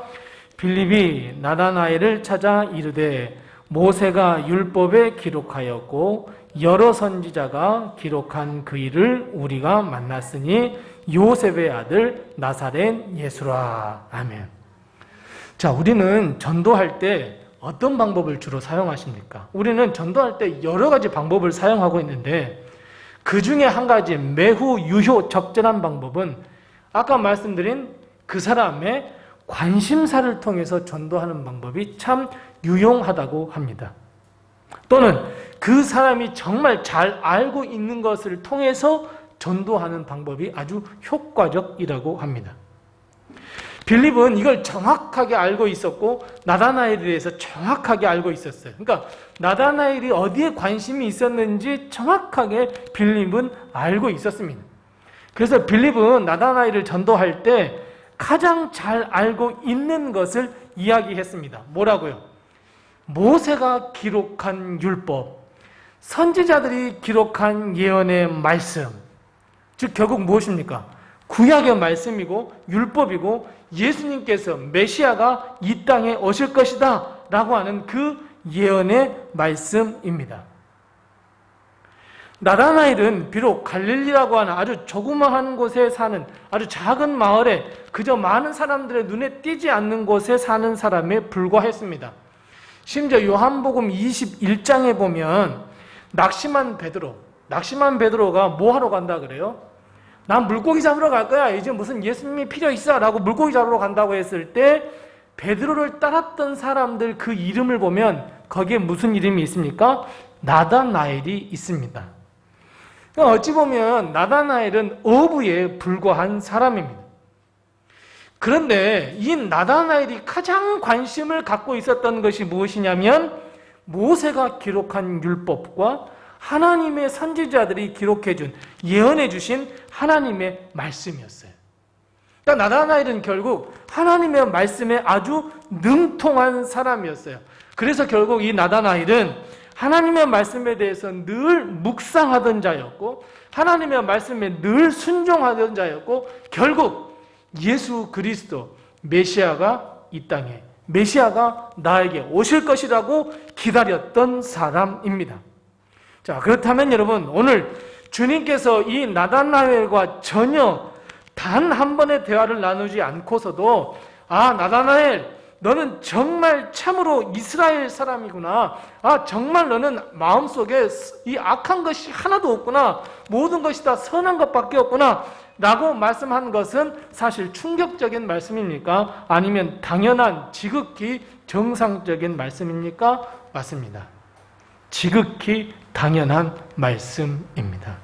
빌립이 나다나엘을 찾아 이르되 모세가 율법에 기록하였고 여러 선지자가 기록한 그 일을 우리가 만났으니 요셉의 아들 나사렛 예수라. 아멘. 자, 우리는 전도할 때 어떤 방법을 주로 사용하십니까? 우리는 전도할 때 여러 가지 방법을 사용하고 있는데 그 중에 한 가지 매우 유효 적절한 방법은 아까 말씀드린 그 사람의 관심사를 통해서 전도하는 방법이 참 유용하다고 합니다. 또는 그 사람이 정말 잘 알고 있는 것을 통해서 전도하는 방법이 아주 효과적이라고 합니다. 빌립은 이걸 정확하게 알고 있었고 나다나엘에 대해서 정확하게 알고 있었어요. 그러니까 나다나엘이 어디에 관심이 있었는지 정확하게 빌립은 알고 있었습니다. 그래서 빌립은 나다나엘을 전도할 때 가장 잘 알고 있는 것을 이야기했습니다. 뭐라고요? 모세가 기록한 율법, 선지자들이 기록한 예언의 말씀, 즉 결국 무엇입니까? 구약의 말씀이고 율법이고 예수님께서 메시아가 이 땅에 오실 것이다 라고 하는 그 예언의 말씀입니다. 나다나엘은 비록 갈릴리라고 하는 아주 조그마한 곳에 사는 아주 작은 마을에 그저 많은 사람들의 눈에 띄지 않는 곳에 사는 사람에 불과했습니다. 심지어 요한복음 21장에 보면 낙심한 베드로가 뭐 하러 간다 그래요? 난 물고기 잡으러 갈 거야. 이제 무슨 예수님이 필요 있어 라고 물고기 잡으러 간다고 했을 때 베드로를 따랐던 사람들 그 이름을 보면 거기에 무슨 이름이 있습니까? 나다나엘이 있습니다. 어찌 보면 나다나엘은 어부에 불과한 사람입니다. 그런데 이 나다나엘이 가장 관심을 갖고 있었던 것이 무엇이냐면 모세가 기록한 율법과 하나님의 선지자들이 기록해준 예언해주신 하나님의 말씀이었어요. 그러니까 나다나엘은 결국 하나님의 말씀에 아주 능통한 사람이었어요. 그래서 결국 이 나다나엘은 하나님의 말씀에 대해서 늘 묵상하던 자였고 하나님의 말씀에 늘 순종하던 자였고 결국 예수 그리스도 메시아가 이 땅에 메시아가 나에게 오실 것이라고 기다렸던 사람입니다. 자, 그렇다면 여러분 오늘 주님께서 이 나다나엘과 전혀 단 한 번의 대화를 나누지 않고서도 나다나엘 너는 정말 참으로 이스라엘 사람이구나. 정말 너는 마음속에 이 악한 것이 하나도 없구나. 모든 것이 다 선한 것밖에 없구나. 라고 말씀한 것은 사실 충격적인 말씀입니까? 아니면 당연한 지극히 정상적인 말씀입니까? 맞습니다. 지극히 당연한 말씀입니다.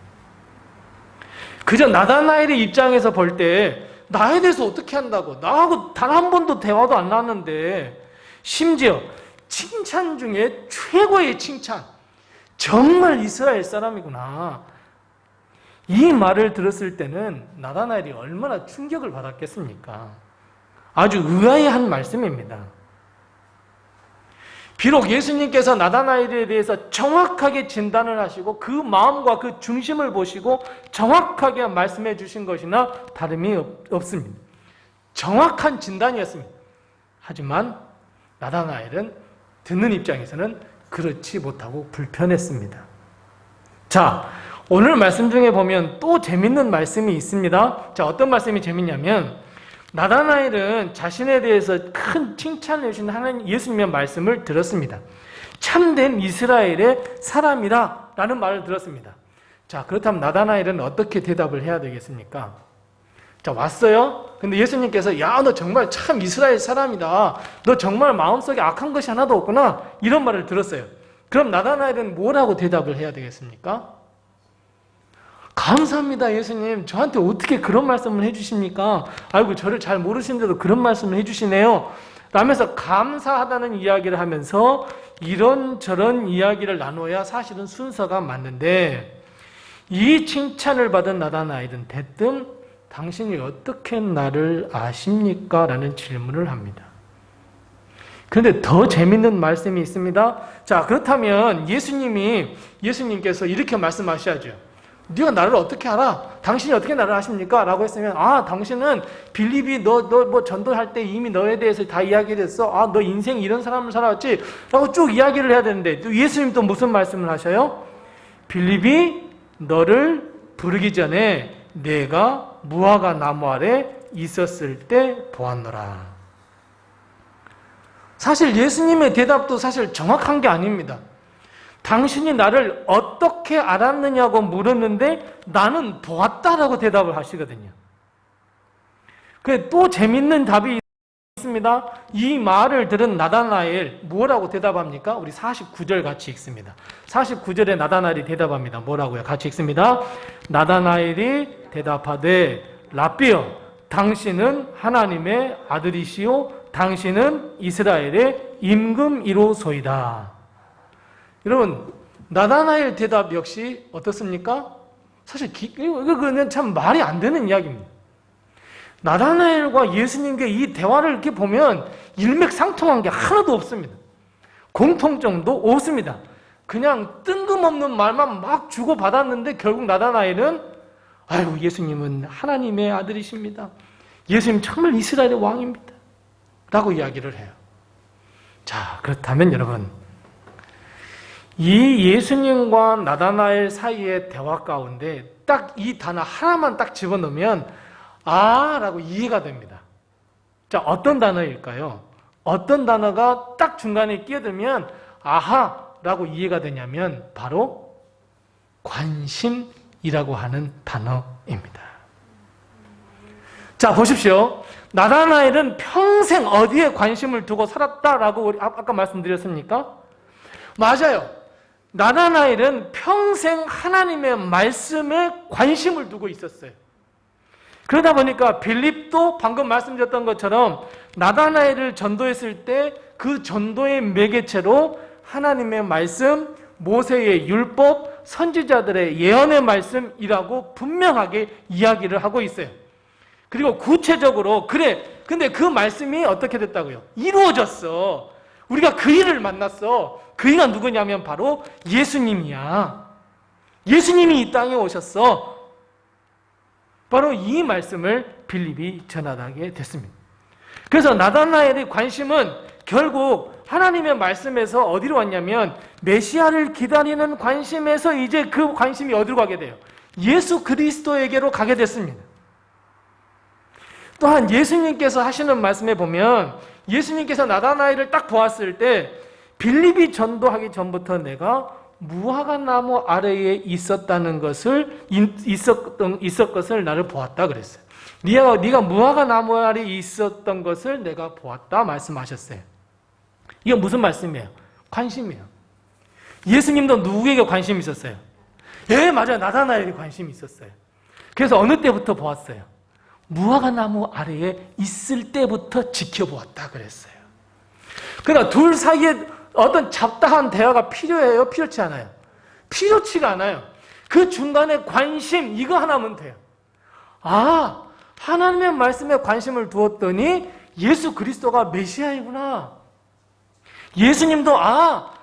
그저 나다나엘의 입장에서 볼 때 나에 대해서 어떻게 한다고? 나하고 단 한 번도 대화도 안 나눴는데 심지어 칭찬 중에 최고의 칭찬 정말 이스라엘 사람이구나 이 말을 들었을 때는 나다나엘이 얼마나 충격을 받았겠습니까? 아주 의아해한 말씀입니다. 비록 예수님께서 나다나엘에 대해서 정확하게 진단을 하시고 그 마음과 그 중심을 보시고 정확하게 말씀해 주신 것이나 다름이 없습니다. 정확한 진단이었습니다. 하지만 나다나엘은 듣는 입장에서는 그렇지 못하고 불편했습니다. 자, 오늘 말씀 중에 보면 또 재밌는 말씀이 있습니다. 자, 어떤 말씀이 재밌냐면 나다나엘은 자신에 대해서 큰 칭찬을 주신 하나님 예수님의 말씀을 들었습니다. 참된 이스라엘의 사람이라 라는 말을 들었습니다. 자, 그렇다면 나다나엘은 어떻게 대답을 해야 되겠습니까? 자, 왔어요. 근데 예수님께서 야, 너 정말 참 이스라엘 사람이다. 너 정말 마음속에 악한 것이 하나도 없구나. 이런 말을 들었어요. 그럼 나다나엘은 뭐라고 대답을 해야 되겠습니까? 감사합니다, 예수님. 저한테 어떻게 그런 말씀을 해주십니까? 아이고, 저를 잘 모르시는데도 그런 말씀을 해주시네요. 라면서 감사하다는 이야기를 하면서 이런저런 이야기를 나눠야 사실은 순서가 맞는데, 이 칭찬을 받은 나다나엘은 대뜸 당신이 어떻게 나를 아십니까? 라는 질문을 합니다. 그런데 더 재밌는 말씀이 있습니다. 자, 그렇다면 예수님께서 이렇게 말씀하셔야죠. 네가 나를 어떻게 알아? 당신이 어떻게 나를 아십니까? 라고 했으면, 아, 당신은 빌립이 너 뭐 전도할 때 이미 너에 대해서 다 이야기했어. 아, 너 인생 이런 사람을 살아왔지? 라고 쭉 이야기를 해야 되는데, 또 예수님 또 무슨 말씀을 하셔요? 빌립이 너를 부르기 전에 내가 무화과 나무 아래 있었을 때 보았노라. 사실 예수님의 대답도 사실 정확한 게 아닙니다. 당신이 나를 어떻게 알았느냐고 물었는데 나는 보았다라고 대답을 하시거든요. 또 재밌는 답이 있습니다. 이 말을 들은 나다나엘 뭐라고 대답합니까? 우리 49절 같이 읽습니다. 49절에 나다나엘이 대답합니다. 뭐라고요? 같이 읽습니다. 나다나엘이 대답하되 랍비여 당신은 하나님의 아들이시요 당신은 이스라엘의 임금이로소이다. 여러분, 나다나엘 대답 역시 어떻습니까? 사실 이거는 참 말이 안 되는 이야기입니다. 나다나엘과 예수님께 이 대화를 이렇게 보면 일맥상통한 게 하나도 없습니다. 공통점도 없습니다. 그냥 뜬금없는 말만 막 주고받았는데 결국 나다나엘은 아유, 예수님은 하나님의 아들이십니다. 예수님 정말 이스라엘의 왕입니다. 라고 이야기를 해요. 자, 그렇다면 여러분, 이 예수님과 나다나엘 사이의 대화 가운데 딱 이 단어 하나만 딱 집어넣으면 아 라고 이해가 됩니다. 자, 어떤 단어일까요? 어떤 단어가 딱 중간에 끼어들면 아하 라고 이해가 되냐면 바로 관심이라고 하는 단어입니다. 자, 보십시오. 나다나엘은 평생 어디에 관심을 두고 살았다라고 우리 아까 말씀드렸습니까? 맞아요. 나다나엘은 평생 하나님의 말씀에 관심을 두고 있었어요. 그러다 보니까 빌립도 방금 말씀드렸던 것처럼 나다나엘을 전도했을 때 그 전도의 매개체로 하나님의 말씀, 모세의 율법, 선지자들의 예언의 말씀이라고 분명하게 이야기를 하고 있어요. 그리고 구체적으로 근데 그 말씀이 어떻게 됐다고요? 이루어졌어. 우리가 그 일을 만났어. 그 이가 누구냐면 바로 예수님이야. 예수님이 이 땅에 오셨어. 바로 이 말씀을 빌립이 전하게 됐습니다. 그래서 나다나엘의 관심은 결국 하나님의 말씀에서 어디로 왔냐면 메시아를 기다리는 관심에서 이제 그 관심이 어디로 가게 돼요? 예수 그리스도에게로 가게 됐습니다. 또한 예수님께서 하시는 말씀에 보면 예수님께서 나다나엘을 딱 보았을 때 빌립이 전도하기 전부터 내가 무화과 나무 아래에 있었다는 것을 있었 것을 나를 보았다 그랬어요. 네가 무화과 나무 아래에 있었던 것을 내가 보았다 말씀하셨어요. 이게 무슨 말씀이에요? 관심이에요. 예수님도 누구에게 관심이 있었어요? 예, 맞아요. 나다나엘에 관심이 있었어요. 그래서 어느 때부터 보았어요? 무화과 나무 아래에 있을 때부터 지켜보았다 그랬어요. 그러니까 둘 사이에 어떤 잡다한 대화가 필요해요? 필요치 않아요? 필요치가 않아요. 그 중간에 관심 이거 하나면 돼요. 아, 하나님의 말씀에 관심을 두었더니 예수 그리스도가 메시아이구나. 예수님도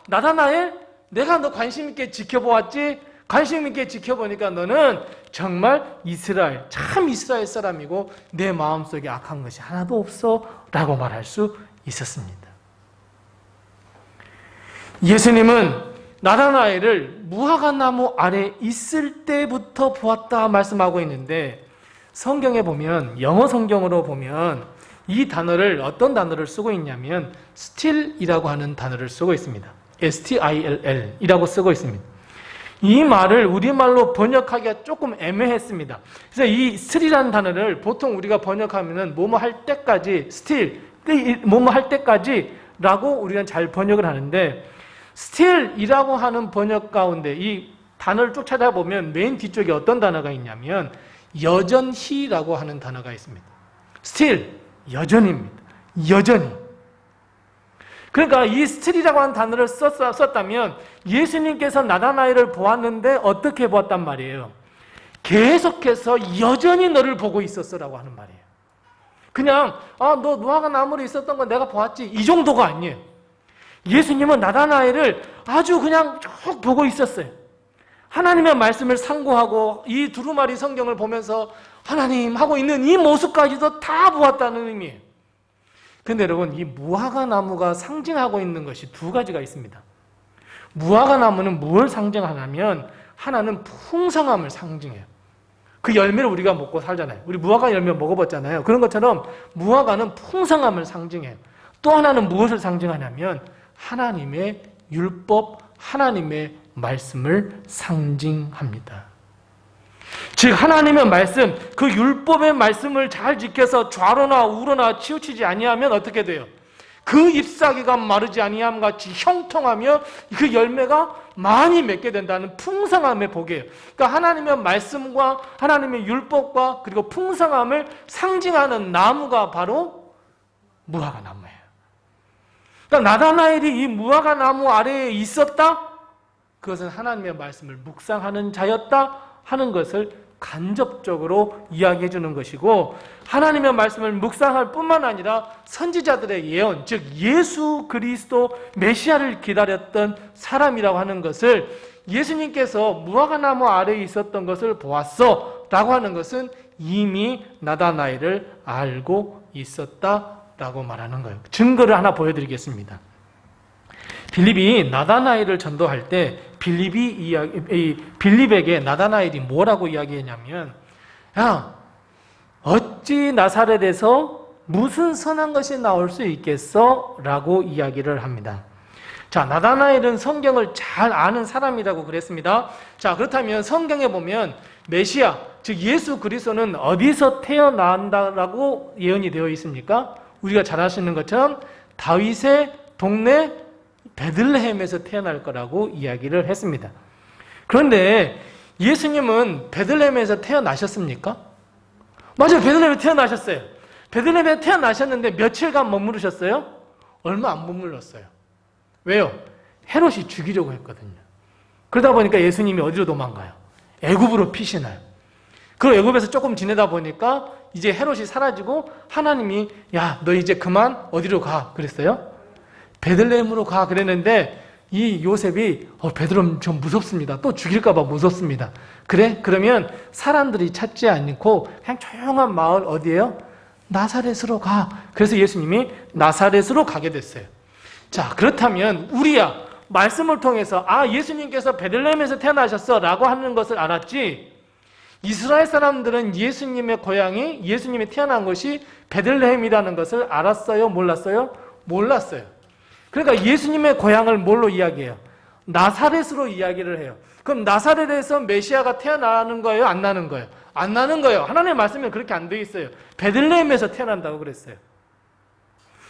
나다나엘 내가 너 관심 있게 지켜보았지? 관심 있게 지켜보니까 너는 정말 이스라엘, 참 이스라엘 사람이고 내 마음속에 악한 것이 하나도 없어 라고 말할 수 있었습니다. 예수님은 나다나엘을 무화과나무 아래 있을 때부터 보았다 말씀하고 있는데, 성경에 보면, 영어 성경으로 보면 이 단어를, 어떤 단어를 쓰고 있냐면 still이라고 하는 단어를 쓰고 있습니다. still 이라고 쓰고 있습니다. 이 말을 우리말로 번역하기가 조금 애매했습니다. 그래서 이 still이라는 단어를 보통 우리가 번역하면은 뭐뭐 할 때까지, still, 뭐뭐 할 때까지 라고 우리가 잘 번역을 하는데, still이라고 하는 번역 가운데 이 단어를 쭉 찾아보면 맨 뒤쪽에 어떤 단어가 있냐면 여전히라고 하는 단어가 있습니다. still, 여전입니다. 여전히. 그러니까 이 still이라고 하는 단어를 썼다면 예수님께서 나다나엘을 보았는데 어떻게 보았단 말이에요? 계속해서 여전히 너를 보고 있었어라고 하는 말이에요. 그냥 너 무화과 나무에 있었던 건 내가 보았지 이 정도가 아니에요. 예수님은 나다나엘을 아주 그냥 쭉 보고 있었어요. 하나님의 말씀을 상고하고 이 두루마리 성경을 보면서 하나님 하고 있는 이 모습까지도 다 보았다는 의미예요. 근데 여러분, 이 무화과 나무가 상징하고 있는 것이 두 가지가 있습니다. 무화과 나무는 무엇을 상징하냐면 하나는 풍성함을 상징해요. 그 열매를 우리가 먹고 살잖아요. 우리 무화과 열매 먹어봤잖아요. 그런 것처럼 무화과는 풍성함을 상징해요. 또 하나는 무엇을 상징하냐면 하나님의 율법, 하나님의 말씀을 상징합니다. 즉 하나님의 말씀, 그 율법의 말씀을 잘 지켜서 좌로나 우로나 치우치지 아니하면 어떻게 돼요? 그 잎사귀가 마르지 아니함 같이 형통하며 그 열매가 많이 맺게 된다는 풍성함의 복이에요. 그러니까 하나님의 말씀과 하나님의 율법과 그리고 풍성함을 상징하는 나무가 바로 무화과 나무예요. 그러니까 나다나엘이 이 무화과 나무 아래에 있었다? 그것은 하나님의 말씀을 묵상하는 자였다 하는 것을 간접적으로 이야기해 주는 것이고, 하나님의 말씀을 묵상할 뿐만 아니라 선지자들의 예언, 즉 예수 그리스도 메시아를 기다렸던 사람이라고 하는 것을, 예수님께서 무화과 나무 아래에 있었던 것을 보았어 라고 하는 것은 이미 나다나엘을 알고 있었다라고 말하는 거예요. 증거를 하나 보여드리겠습니다. 빌립이 나다나엘을 전도할 때 빌립에게 나다나엘이 뭐라고 이야기했냐면, 야, 어찌 나사렛에서 무슨 선한 것이 나올 수 있겠어? 라고 이야기를 합니다. 자, 나다나엘은 성경을 잘 아는 사람이라고 그랬습니다. 자, 그렇다면 성경에 보면 메시아, 즉 예수 그리스도는 어디서 태어난다라고 예언이 되어 있습니까? 우리가 잘 아시는 것처럼 다윗의 동네 베들레헴에서 태어날 거라고 이야기를 했습니다. 그런데 예수님은 베들레헴에서 태어나셨습니까? 맞아요. 베들레헴에 태어나셨어요. 베들레헴에 태어나셨는데 며칠간 머무르셨어요? 얼마 안 머물렀어요. 왜요? 헤롯이 죽이려고 했거든요. 그러다 보니까 예수님이 어디로 도망가요? 애굽으로 피신해요. 그 애굽에서 조금 지내다 보니까 이제 헤롯이 사라지고 하나님이 야, 너 이제 그만 어디로 가 그랬어요? 베들레헴으로 가 그랬는데 이 요셉이 베들레헴 좀 무섭습니다. 또 죽일까 봐 무섭습니다. 그래? 그러면 사람들이 찾지 않고 그냥 조용한 마을 어디예요? 나사렛으로 가. 그래서 예수님이 나사렛으로 가게 됐어요. 자, 그렇다면 우리야 말씀을 통해서 예수님께서 베들레헴에서 태어나셨어 라고 하는 것을 알았지, 이스라엘 사람들은 예수님의 고향이, 예수님이 태어난 것이 베들레헴이라는 것을 알았어요? 몰랐어요? 몰랐어요. 그러니까 예수님의 고향을 뭘로 이야기해요? 나사렛으로 이야기를 해요. 그럼 나사렛에서 메시아가 태어나는 거예요? 안 나는 거예요? 안 나는 거예요. 하나님의 말씀에 그렇게 안 돼 있어요. 베들레헴에서 태어난다고 그랬어요.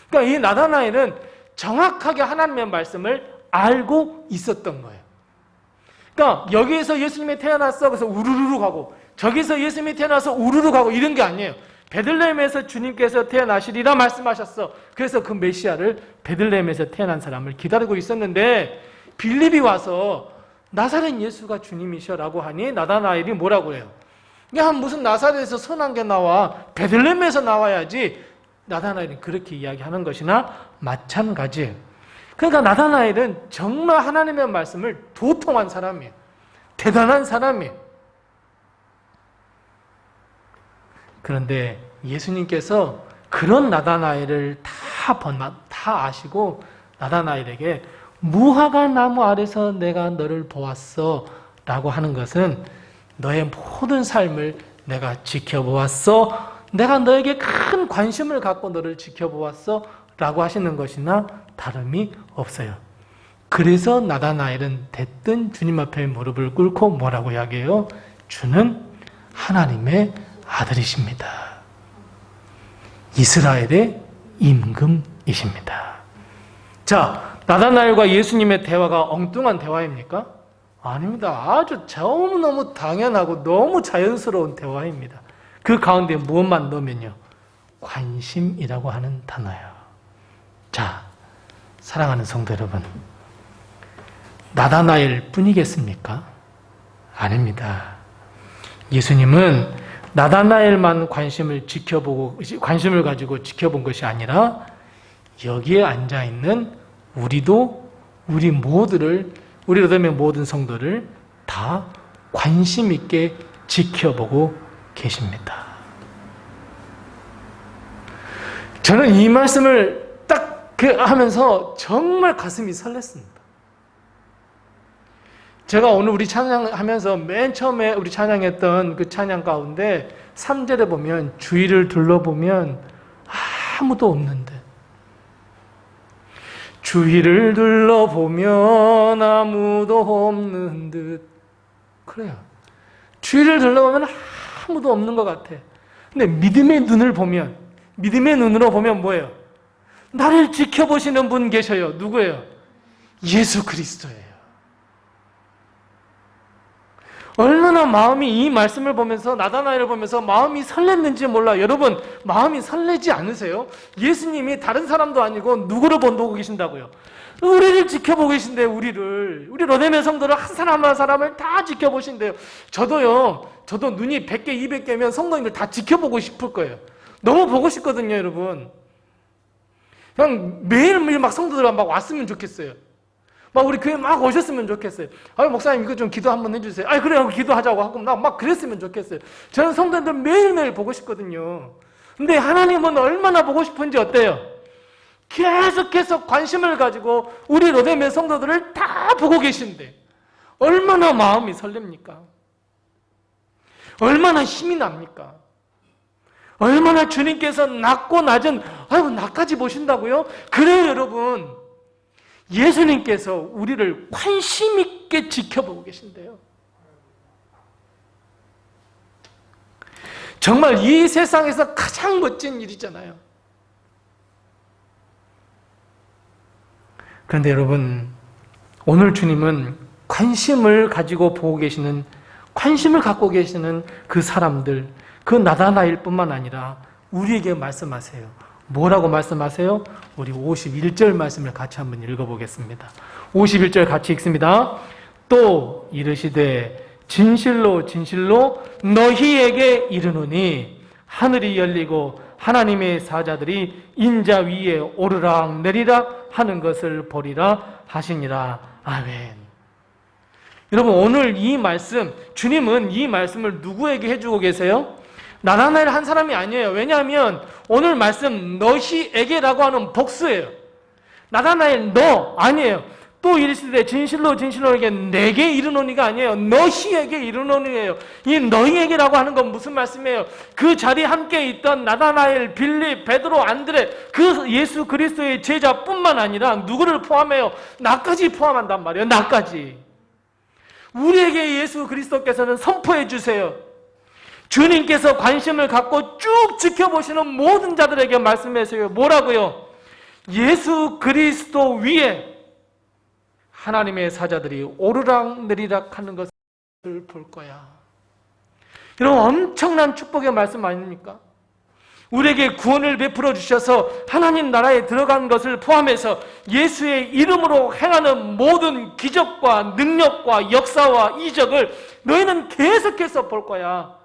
그러니까 이 나다나엘은 정확하게 하나님의 말씀을 알고 있었던 거예요. 그러니까 여기에서 예수님이 태어났어 그래서 우르르 가고, 저기서 예수님이 태어나서 우르르 가고 이런 게 아니에요. 베들레헴에서 주님께서 태어나시리라 말씀하셨어. 그래서 그 메시아를 베들레헴에서 태어난 사람을 기다리고 있었는데, 빌립이 와서 나사렛 예수가 주님이셔라고 하니 나다나엘이 뭐라고 해요? 야, 무슨 나사렛에서 선한 게 나와? 베들레헴에서 나와야지. 나다나엘은 그렇게 이야기하는 것이나 마찬가지예요. 그러니까 나다나엘은 정말 하나님의 말씀을 도통한 사람이에요. 대단한 사람이에요. 그런데 예수님께서 그런 나다나엘을 다 아시고 나다나엘에게 무화과 나무 아래서 내가 너를 보았어 라고 하는 것은 너의 모든 삶을 내가 지켜보았어, 내가 너에게 큰 관심을 갖고 너를 지켜보았어 라고 하시는 것이나 다름이 없어요. 그래서 나다나엘은 대뜸 주님 앞에 무릎을 꿇고 뭐라고 이야기해요? 주는 하나님의 아들이십니다. 이스라엘의 임금이십니다. 자, 나다나엘과 예수님의 대화가 엉뚱한 대화입니까? 아닙니다. 아주 너무너무 당연하고 너무 자연스러운 대화입니다. 그 가운데 무엇만 넣으면요? 관심이라고 하는 단어예요. 자, 사랑하는 성도 여러분, 나다나엘 뿐이겠습니까? 아닙니다. 예수님은 나다나엘만 관심을 가지고 지켜본 것이 아니라 여기에 앉아있는 우리도 우리 로뎀의 모든 성도를 다 관심 있게 지켜보고 계십니다. 저는 이 말씀을 딱 하면서 정말 가슴이 설렜습니다. 제가 오늘 우리 찬양하면서 맨 처음에 우리 찬양했던 그 찬양 가운데 3절에 보면 주위를 둘러보면 아무도 없는데, 주위를 둘러보면 아무도 없는 듯. 그래요. 주위를 둘러보면 아무도 없는 것 같아. 근데 믿음의 눈으로 보면 뭐예요? 나를 지켜보시는 분 계셔요. 누구예요? 예수 그리스도예요. 얼마나 마음이 이 말씀을 보면서, 나다나엘을 보면서 마음이 설렜는지 몰라요. 여러분, 마음이 설레지 않으세요? 예수님이 다른 사람도 아니고 누구를 보고 계신다고요? 우리를 지켜보고 계신대요. 우리 로뎀의 성도를 한 사람 한 사람을 다 지켜보신대요. 저도 눈이 100개, 200개면 성도님들 다 지켜보고 싶을 거예요. 너무 보고 싶거든요, 여러분. 그냥 매일매일 막 성도들 막 왔으면 좋겠어요. 막 우리 교회 막 오셨으면 좋겠어요. 목사님 이거 좀 기도 한번 해주세요. 그래요, 기도하자고 하고 막 그랬으면 좋겠어요. 저는 성도들 매일매일 보고 싶거든요. 근데 하나님은 얼마나 보고 싶은지 어때요? 계속 관심을 가지고 우리 로뎀의 성도들을 다 보고 계신데 얼마나 마음이 설렙니까? 얼마나 힘이 납니까? 얼마나 주님께서 낮고 낮은, 나까지 보신다고요? 그래요, 여러분. 예수님께서 우리를 관심 있게 지켜보고 계신데요. 정말 이 세상에서 가장 멋진 일이잖아요. 그런데 여러분, 오늘 주님은 관심을 갖고 계시는 그 사람들, 그 나다나엘 뿐만 아니라 우리에게 말씀하세요. 뭐라고 말씀하세요? 우리 51절 말씀을 같이 한번 읽어보겠습니다. 51절 같이 읽습니다. 또 이르시되 진실로 진실로 너희에게 이르노니 하늘이 열리고 하나님의 사자들이 인자 위에 오르락 내리락 하는 것을 보리라 하시니라. 아멘. 여러분, 오늘 이 말씀, 주님은 이 말씀을 누구에게 해주고 계세요? 나다나엘 한 사람이 아니에요. 왜냐하면 오늘 말씀 너희에게라고 하는 복수예요. 나다나엘 너 아니에요. 또 이르시되 진실로 진실로 내게 이르노니가 아니에요. 너희에게 이르노니예요. 이 너희에게라고 하는 건 무슨 말씀이에요? 그 자리에 함께 있던 나다나엘, 빌립, 베드로, 안드레, 그 예수 그리스도의 제자뿐만 아니라 누구를 포함해요? 나까지 포함한단 말이에요. 나까지. 우리에게 예수 그리스도께서는 선포해 주세요. 주님께서 관심을 갖고 쭉 지켜보시는 모든 자들에게 말씀하세요. 뭐라고요? 예수 그리스도 위에 하나님의 사자들이 오르락 내리락 하는 것을 볼 거야. 여러분, 엄청난 축복의 말씀 아닙니까? 우리에게 구원을 베풀어 주셔서 하나님 나라에 들어간 것을 포함해서 예수의 이름으로 행하는 모든 기적과 능력과 역사와 이적을 너희는 계속해서 볼 거야.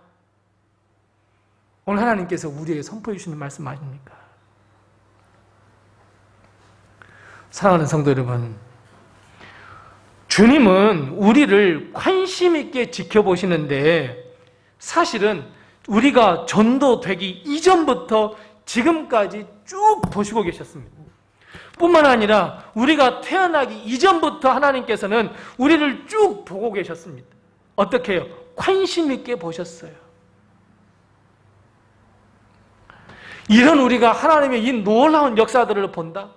오늘 하나님께서 우리에게 선포해 주시는 말씀 아닙니까? 사랑하는 성도 여러분, 주님은 우리를 관심 있게 지켜보시는데 사실은 우리가 전도되기 이전부터 지금까지 쭉 보시고 계셨습니다. 뿐만 아니라 우리가 태어나기 이전부터 하나님께서는 우리를 쭉 보고 계셨습니다. 어떻게 해요? 관심 있게 보셨어요. 이런 우리가 하나님의 이 놀라운 역사들을 본다?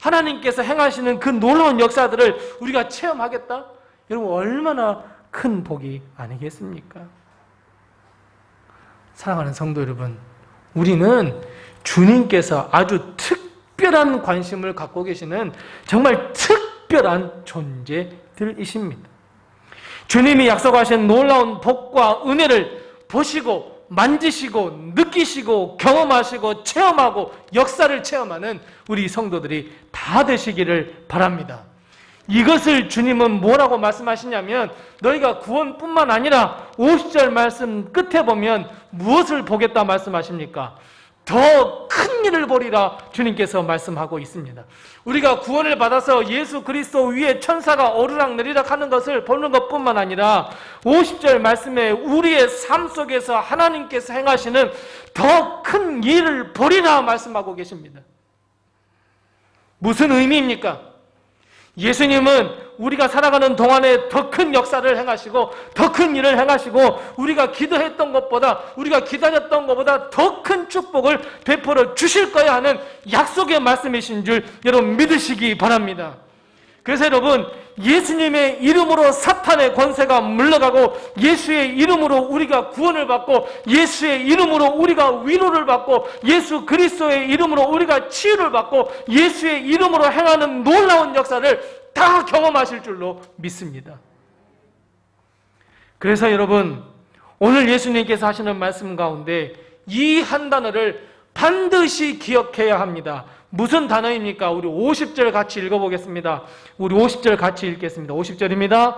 하나님께서 행하시는 그 놀라운 역사들을 우리가 체험하겠다? 여러분 얼마나 큰 복이 아니겠습니까? 사랑하는 성도 여러분, 우리는 주님께서 아주 특별한 관심을 갖고 계시는 정말 특별한 존재들이십니다. 주님이 약속하신 놀라운 복과 은혜를 보시고 만지시고 느끼시고 경험하시고 체험하고 역사를 체험하는 우리 성도들이 다 되시기를 바랍니다. 이것을 주님은 뭐라고 말씀하시냐면 너희가 구원뿐만 아니라 50절 말씀 끝에 보면 무엇을 보겠다 말씀하십니까? 더 큰 일을 보리라 주님께서 말씀하고 있습니다. 우리가 구원을 받아서 예수 그리스도 위에 천사가 오르락내리락 하는 것을 보는 것뿐만 아니라 50절 말씀에 우리의 삶 속에서 하나님께서 행하시는 더 큰 일을 보리라 말씀하고 계십니다. 무슨 의미입니까? 예수님은 우리가 살아가는 동안에 더 큰 역사를 행하시고 더 큰 일을 행하시고 우리가 기도했던 것보다 우리가 기다렸던 것보다 더 큰 축복을 베풀어 주실 거야 하는 약속의 말씀이신 줄 여러분 믿으시기 바랍니다. 그래서 여러분 예수님의 이름으로 사탄의 권세가 물러가고 예수의 이름으로 우리가 구원을 받고 예수의 이름으로 우리가 위로를 받고 예수 그리스도의 이름으로 우리가 치유를 받고 예수의 이름으로 행하는 놀라운 역사를 다 경험하실 줄로 믿습니다. 그래서 여러분 오늘 예수님께서 하시는 말씀 가운데 이 한 단어를 반드시 기억해야 합니다. 무슨 단어입니까? 우리 50절 같이 읽어보겠습니다. 우리 50절 같이 읽겠습니다. 50절입니다.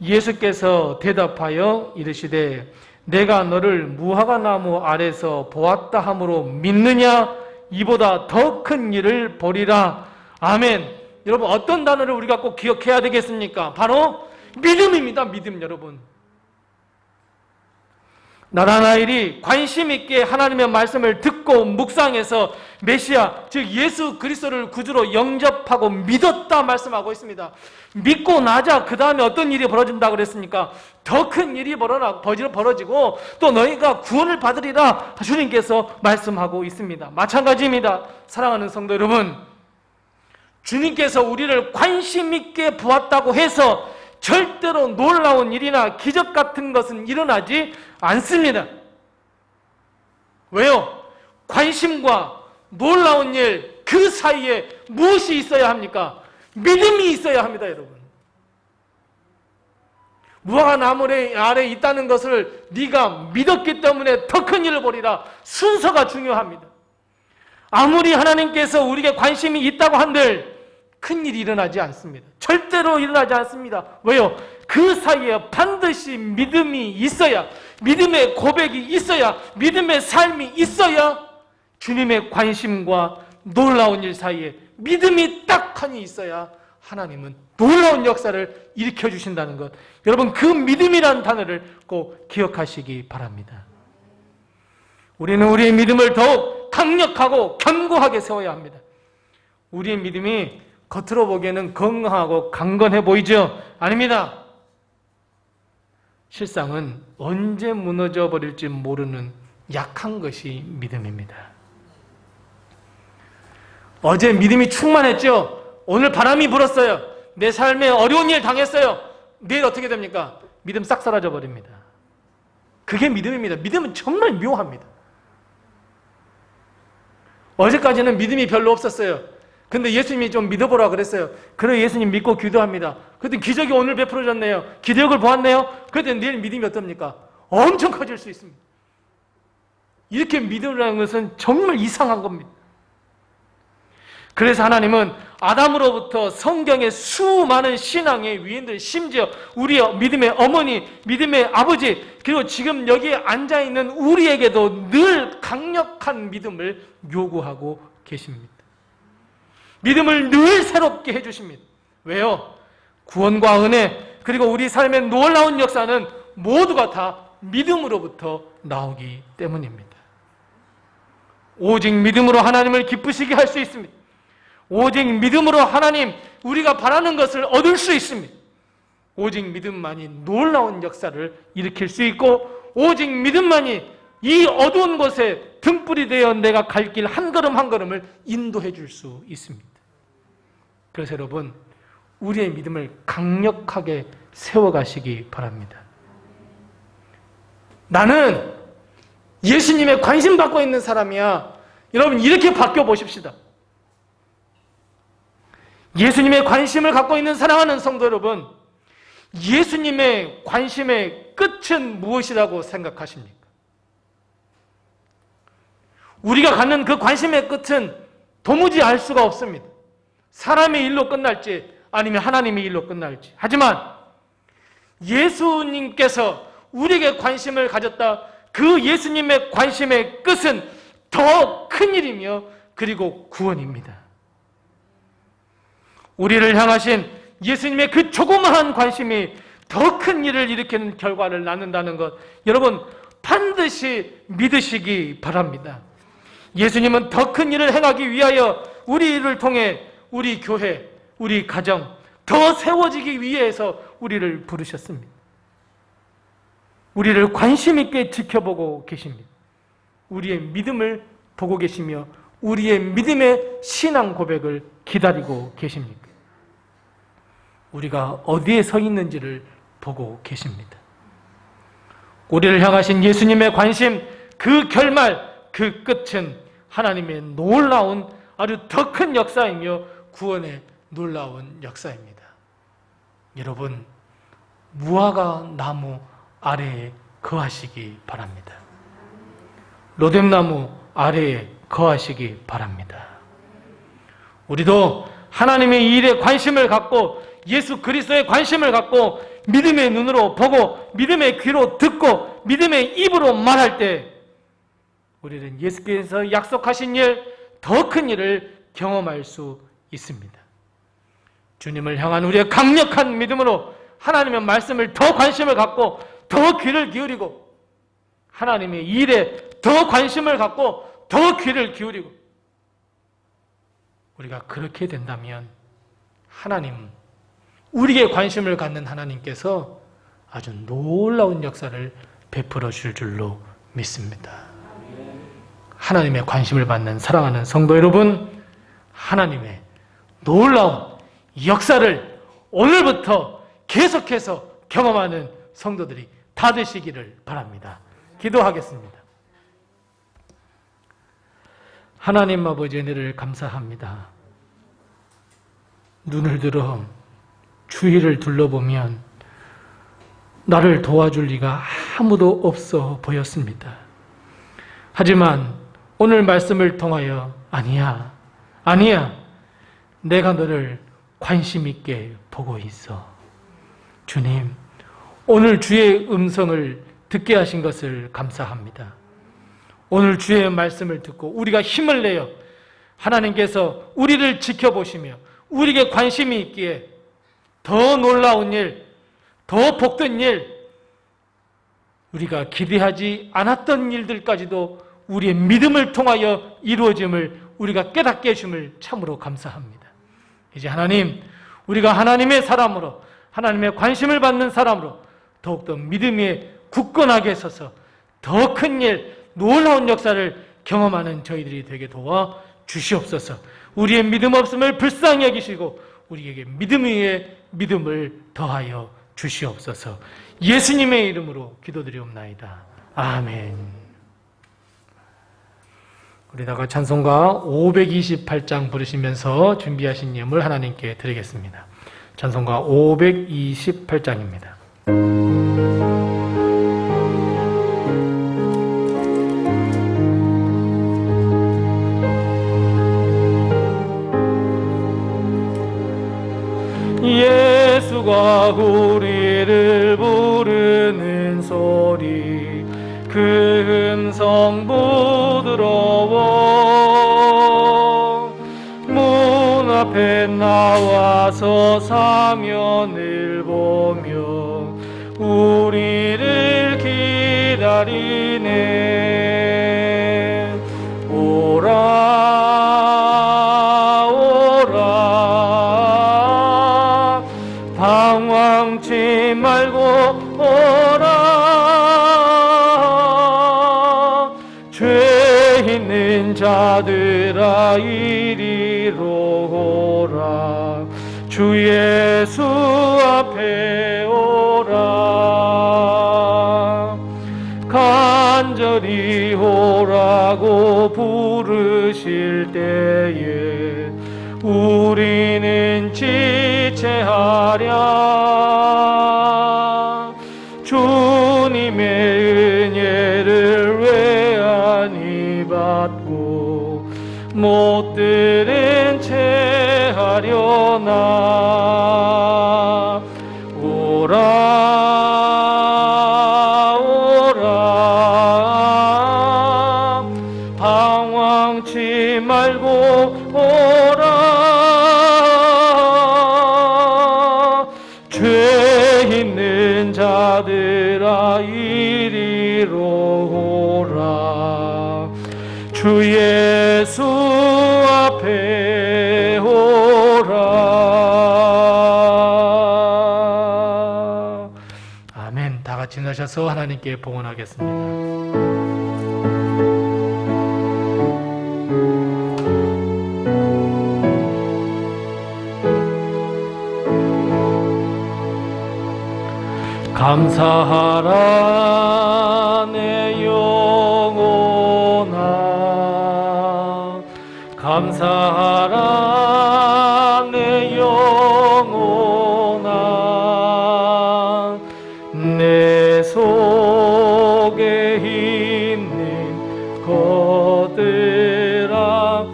예수께서 대답하여 이르시되 내가 너를 무화과나무 아래서 보았다 함으로 믿느냐? 이보다 더 큰 일을 보리라. 아멘. 여러분 어떤 단어를 우리가 꼭 기억해야 되겠습니까? 바로 믿음입니다. 믿음 여러분. 나라나일이 관심 있게 하나님의 말씀을 듣고 묵상해서 메시아 즉 예수 그리스도를 구주로 영접하고 믿었다 말씀하고 있습니다. 믿고 나자 그 다음에 어떤 일이 벌어진다 그랬습니까? 더 큰 일이 벌어지고 또 너희가 구원을 받으리라 주님께서 말씀하고 있습니다. 마찬가지입니다. 사랑하는 성도 여러분, 주님께서 우리를 관심 있게 보았다고 해서 절대로 놀라운 일이나 기적 같은 것은 일어나지 않습니다. 왜요? 관심과 놀라운 일 그 사이에 무엇이 있어야 합니까? 믿음이 있어야 합니다, 여러분. 무화과나무 아래 있다는 것을 네가 믿었기 때문에 더 큰 일을 보리라. 순서가 중요합니다. 아무리 하나님께서 우리에게 관심이 있다고 한들 큰 일이 일어나지 않습니다. 절대로 일어나지 않습니다. 왜요? 그 사이에 반드시 믿음이 있어야, 믿음의 고백이 있어야, 믿음의 삶이 있어야 주님의 관심과 놀라운 일 사이에 믿음이 딱하니 있어야 하나님은 놀라운 역사를 일으켜 주신다는 것. 여러분 그 믿음이라는 단어를 꼭 기억하시기 바랍니다. 우리는 우리의 믿음을 더욱 강력하고 견고하게 세워야 합니다. 우리의 믿음이 겉으로 보기에는 건강하고 강건해 보이죠? 아닙니다. 실상은 언제 무너져 버릴지 모르는 약한 것이 믿음입니다. 어제 믿음이 충만했죠? 오늘 바람이 불었어요. 내 삶에 어려운 일 당했어요. 내일 어떻게 됩니까? 믿음 싹 사라져 버립니다. 그게 믿음입니다. 믿음은 정말 묘합니다. 어제까지는 믿음이 별로 없었어요. 근데 예수님이 좀 믿어보라 그랬어요. 그래 예수님 믿고 기도합니다. 그랬더니 기적이 오늘 베풀어졌네요. 기적을 보았네요. 그랬더니 내일 믿음이 어떻습니까? 엄청 커질 수 있습니다. 이렇게 믿음이라는 것은 정말 이상한 겁니다. 그래서 하나님은 아담으로부터 성경의 수많은 신앙의 위인들, 심지어 우리의 믿음의 어머니, 믿음의 아버지, 그리고 지금 여기에 앉아있는 우리에게도 늘 강력한 믿음을 요구하고 계십니다. 믿음을 늘 새롭게 해주십니다. 왜요? 구원과 은혜, 그리고 우리 삶의 놀라운 역사는 모두가 다 믿음으로부터 나오기 때문입니다. 오직 믿음으로 하나님을 기쁘시게 할 수 있습니다. 오직 믿음으로 하나님, 우리가 바라는 것을 얻을 수 있습니다. 오직 믿음만이 놀라운 역사를 일으킬 수 있고, 오직 믿음만이 이 어두운 곳에 등불이 되어 내가 갈 길 한 걸음 한 걸음을 인도해 줄 수 있습니다. 그래서 여러분, 우리의 믿음을 강력하게 세워가시기 바랍니다. 나는 예수님의 관심 받고 있는 사람이야. 여러분, 이렇게 바뀌어 보십시다. 예수님의 관심을 갖고 있는 사랑하는 성도 여러분, 예수님의 관심의 끝은 무엇이라고 생각하십니까? 우리가 갖는 그 관심의 끝은 도무지 알 수가 없습니다. 사람의 일로 끝날지 아니면 하나님의 일로 끝날지. 하지만 예수님께서 우리에게 관심을 가졌다. 그 예수님의 관심의 끝은 더 큰 일이며 그리고 구원입니다. 우리를 향하신 예수님의 그 조그마한 관심이 더 큰 일을 일으키는 결과를 낳는다는 것, 여러분 반드시 믿으시기 바랍니다. 예수님은 더 큰 일을 행하기 위하여 우리를 통해 우리 교회, 우리 가정 더 세워지기 위해서 우리를 부르셨습니다. 우리를 관심 있게 지켜보고 계십니다. 우리의 믿음을 보고 계시며 우리의 믿음의 신앙 고백을 기다리고 계십니까? 우리가 어디에 서 있는지를 보고 계십니다. 우리를 향하신 예수님의 관심, 그 결말, 그 끝은 하나님의 놀라운 아주 더 큰 역사이며 구원의 놀라운 역사입니다. 여러분, 무화과 나무 아래에 거하시기 바랍니다. 로뎀나무 아래에 거하시기 바랍니다. 우리도 하나님의 일에 관심을 갖고 예수 그리스도의 관심을 갖고 믿음의 눈으로 보고 믿음의 귀로 듣고 믿음의 입으로 말할 때 우리는 예수께서 약속하신 일, 더 큰 일을 경험할 수 있습니다. 주님을 향한 우리의 강력한 믿음으로 하나님의 말씀을 더 관심을 갖고 더 귀를 기울이고 하나님의 일에 더 관심을 갖고 더 귀를 기울이고 우리가 그렇게 된다면 하나님, 우리에게 관심을 갖는 하나님께서 아주 놀라운 역사를 베풀어 줄 줄로 믿습니다. 하나님의 관심을 받는 사랑하는 성도 여러분, 하나님의 놀라운 역사를 오늘부터 계속해서 경험하는 성도들이 다 되시기를 바랍니다. 기도하겠습니다. 하나님 아버지 은혜를 감사합니다. 눈을 들어 주위를 둘러보면 나를 도와줄 리가 아무도 없어 보였습니다. 하지만 오늘 말씀을 통하여 아니야, 내가 너를 관심 있게 보고 있어. 주님, 오늘 주의 음성을 듣게 하신 것을 감사합니다. 오늘 주의 말씀을 듣고 우리가 힘을 내어 하나님께서 우리를 지켜보시며 우리에게 관심이 있기에 더 놀라운 일, 더 복된 일, 우리가 기대하지 않았던 일들까지도 우리의 믿음을 통하여 이루어짐을 우리가 깨닫게 해줌을 참으로 감사합니다. 이제 하나님, 우리가 하나님의 사람으로, 하나님의 관심을 받는 사람으로 더욱더 믿음에 굳건하게 서서 더 큰 일, 놀라운 역사를 경험하는 저희들이 되게 도와 주시옵소서. 우리의 믿음 없음을 불쌍히 여기시고 우리에게 믿음 위에 믿음을 더하여 주시옵소서. 예수님의 이름으로 기도드리옵나이다. 아멘. 우리다가 찬송가 528장 부르시면서 준비하신 예물 하나님께 드리겠습니다. 찬송가 528장입니다. 우리를 부르는 소리 그 음성 부드러워 문 앞에 나와서 사면을 보며 우리를 기다리네. 오라 오라 방황치 말고 오라 죄 있는 자들아 이리로 오라 주 예수 앞에 오라 간절히 오라고 부르실 때에 우리는 지체하랴. 주님의 은혜를 왜 아니 받고 못 들은 채 하려나. 오라 오라 방황치 말고 오라 죄 있는 자들아 이리로 오라 주 예수 앞에 오라. 아멘. 다 같이 나셔서 하나님께 봉헌하겠습니다. 감사하라 내 영혼아 감사하라 내 영혼아 내 속에 있는 것들아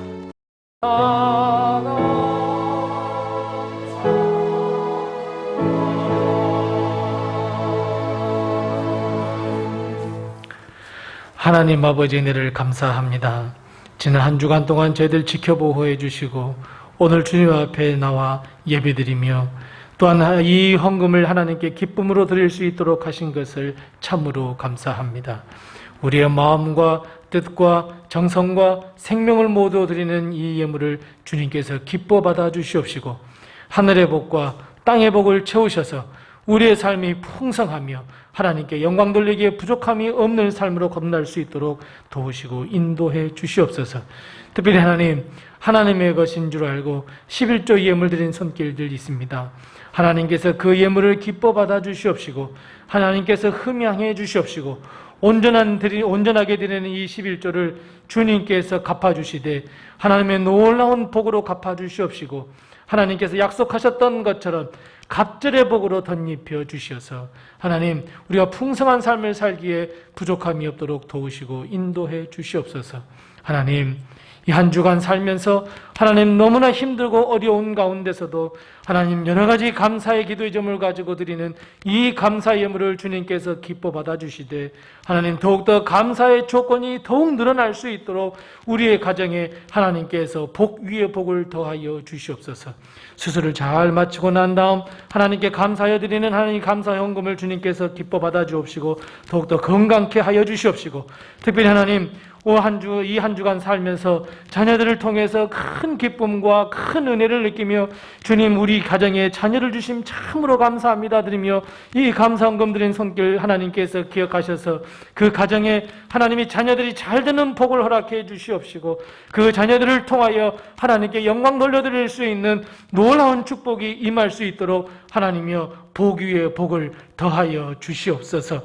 하나님 아버지 은혜를 감사합니다. 지난 한 주간 동안 저희들 지켜보호해 주시고 오늘 주님 앞에 나와 예배드리며 또한 이 헌금을 하나님께 기쁨으로 드릴 수 있도록 하신 것을 참으로 감사합니다. 우리의 마음과 뜻과 정성과 생명을 모두 드리는 이 예물을 주님께서 기뻐 받아 주시옵시고 하늘의 복과 땅의 복을 채우셔서 우리의 삶이 풍성하며 하나님께 영광 돌리기에 부족함이 없는 삶으로 거듭날 수 있도록 도우시고 인도해 주시옵소서. 특별히 하나님의 것인 줄 알고 11조 예물 드린 손길들 있습니다. 하나님께서 그 예물을 기뻐 받아 주시옵시고 하나님께서 흠양해 주시옵시고 온전하게 드리는 이 11조를 주님께서 갚아주시되 하나님의 놀라운 복으로 갚아주시옵시고 하나님께서 약속하셨던 것처럼 갑절의 복으로 덧입혀 주시어서 하나님 우리가 풍성한 삶을 살기에 부족함이 없도록 도우시고 인도해 주시옵소서. 하나님 이 한 주간 살면서 하나님 너무나 힘들고 어려운 가운데서도 하나님 여러 가지 감사의 기도의 점을 가지고 드리는 이 감사 예물을 주님께서 기뻐 받아주시되 하나님 더욱더 감사의 조건이 더욱 늘어날 수 있도록 우리의 가정에 하나님께서 복 위에 복을 더하여 주시옵소서. 수술을 잘 마치고 난 다음 하나님께 감사하여 드리는 하나님 감사 헌금을 주님께서 기뻐 받아 주옵시고 더욱더 건강케 하여 주시옵시고 특별히 하나님 이 한 주간 살면서 자녀들을 통해서 큰 기쁨과 큰 은혜를 느끼며 주님 우리 가정에 자녀를 주심 참으로 감사합니다 드리며 이 감사헌금 드린 손길 하나님께서 기억하셔서 그 가정에 하나님이 자녀들이 잘 되는 복을 허락해 주시옵시고 그 자녀들을 통하여 하나님께 영광 돌려드릴 수 있는 놀라운 축복이 임할 수 있도록 하나님이여 복 위에 복을 더하여 주시옵소서.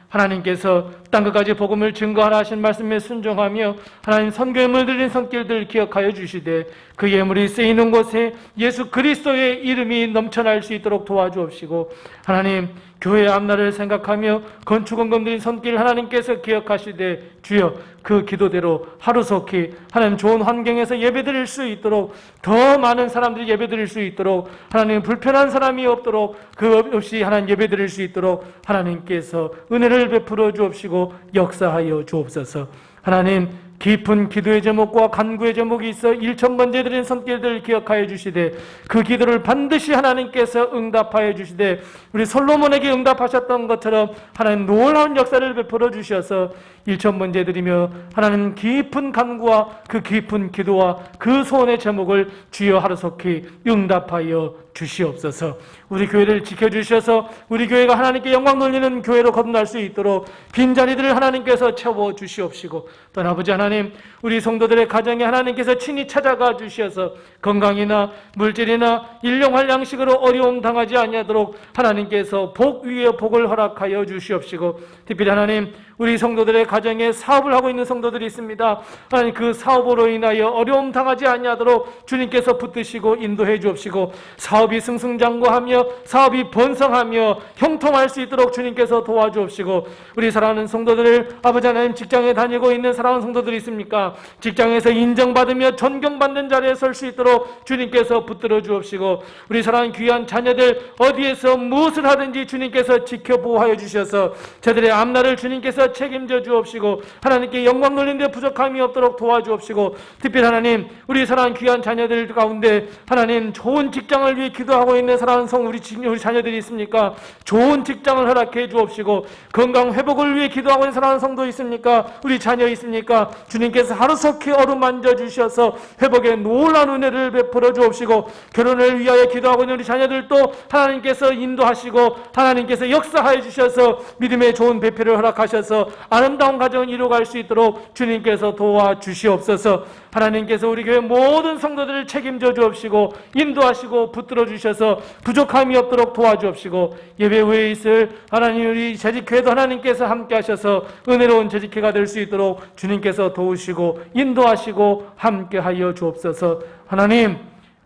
하나님께서 땅끝까지 복음을 증거하라 하신 말씀에 순종하며 하나님 선교에 물들인 손길들 기억하여 주시되 그 예물이 쓰이는 곳에 예수 그리스도의 이름이 넘쳐날 수 있도록 도와주옵시고 하나님 교회 앞날을 생각하며 건축원금 드린 손길 하나님께서 기억하시되 주여 그 기도대로 하루속히 하나님 좋은 환경에서 예배드릴 수 있도록 더 많은 사람들이 예배드릴 수 있도록 하나님 불편한 사람이 없도록 그 없이 하나님 예배드릴 수 있도록 하나님께서 은혜를 베풀어 주옵시고 역사하여 주옵소서. 하나님 깊은 기도의 제목과 간구의 제목이 있어 1,000번째 드린 손길들 기억하여 주시되 그 기도를 반드시 하나님께서 응답하여 주시되 우리 솔로몬에게 응답하셨던 것처럼 하나님 놀라운 역사를 베풀어 주셔서 1,000번째 드리며 하나님 깊은 간구와 그 깊은 기도와 그 소원의 제목을 주여 하루속히 응답하여 주시옵소서. 우리 교회를 지켜주셔서 우리 교회가 하나님께 영광 돌리는 교회로 거듭날 수 있도록 빈자리들을 하나님께서 채워 주시옵시고 또 아버지 하나님 우리 성도들의 가정에 하나님께서 친히 찾아가 주셔서 건강이나 물질이나 일용할 양식으로 어려움 당하지 아니하도록 하나님께서 복 위에 복을 허락하여 주시옵시고 특별히 하나님 우리 성도들의 가정에 사업을 하고 있는 성도들이 있습니다. 하나님 그 사업으로 인하여 어려움 당하지 아니하도록 주님께서 붙드시고 인도해 주옵시고 사업이 승승장구하며 사업이 번성하며 형통할 수 있도록 주님께서 도와주옵시고 우리 사랑하는 성도들을 아버지 하나님 직장에 다니고 있는 사랑하는 성도들이 있습니까? 직장에서 인정받으며 존경받는 자리에 설 수 있도록 주님께서 붙들어 주옵시고 우리 사랑하는 귀한 자녀들 어디에서 무엇을 하든지 주님께서 지켜보호하여 주셔서 저들의 앞날을 주님께서 책임져 주옵시고 하나님께 영광 돌리는 데 부족함이 없도록 도와주옵시고 특별히 하나님 우리 사랑하는 귀한 자녀들 가운데 하나님 좋은 직장을 위해 기도하고 있는 사랑하는 우리 자녀들이 있습니까? 좋은 직장을 허락해 주옵시고 건강 회복을 위해 기도하고 있는 사랑하는 성도 있습니까? 우리 자녀 있습니까? 주님께서 하루속히 어루만져 주셔서 회복의 놀라운 은혜를 베풀어 주옵시고 결혼을 위하여 기도하고 있는 우리 자녀들도 하나님께서 인도하시고 하나님께서 역사하여 주셔서 믿음의 좋은 배필을 허락하셔서 아름다운 가정을 이루어갈 수 있도록 주님께서 도와주시옵소서. 하나님께서 우리 교회 모든 성도들을 책임져 주옵시고 인도하시고 붙들어 주셔서 부족함이 없도록 도와주옵시고 예배 후에 있을 하나님 우리 재직회도 하나님께서 함께 하셔서 은혜로운 재직회가 될 수 있도록 주님께서 도우시고 인도하시고 함께 하여 주옵소서. 하나님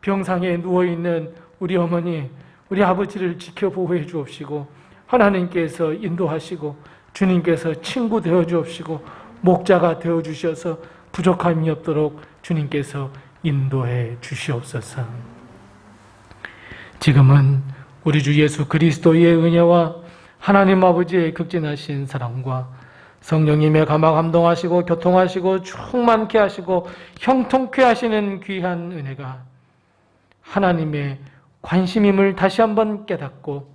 병상에 누워있는 우리 어머니 우리 아버지를 지켜 보호해 주옵시고 하나님께서 인도하시고 주님께서 친구 되어 주옵시고 목자가 되어 주셔서 부족함이 없도록 주님께서 인도해 주시옵소서. 지금은 우리 주 예수 그리스도의 은혜와 하나님 아버지의 극진하신 사랑과 성령님의 감화 감동하시고 교통하시고 충만케 하시고 형통케 하시는 귀한 은혜가 하나님의 관심임을 다시 한번 깨닫고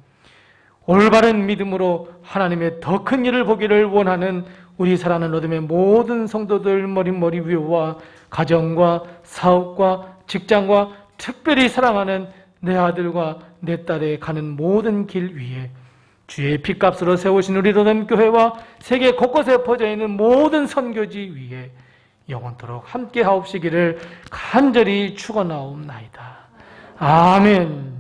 올바른 믿음으로 하나님의 더 큰 일을 보기를 원하는 우리 사랑하는 어둠의 모든 성도들 머리 위와 가정과 사업과 직장과 특별히 사랑하는 내 아들과 내 딸의 가는 모든 길 위에 주의 핏값으로 세우신 우리 로뎀교회와 세계 곳곳에 퍼져 있는 모든 선교지 위에 영원토록 함께 하옵시기를 간절히 축원하옵나이다. 아멘.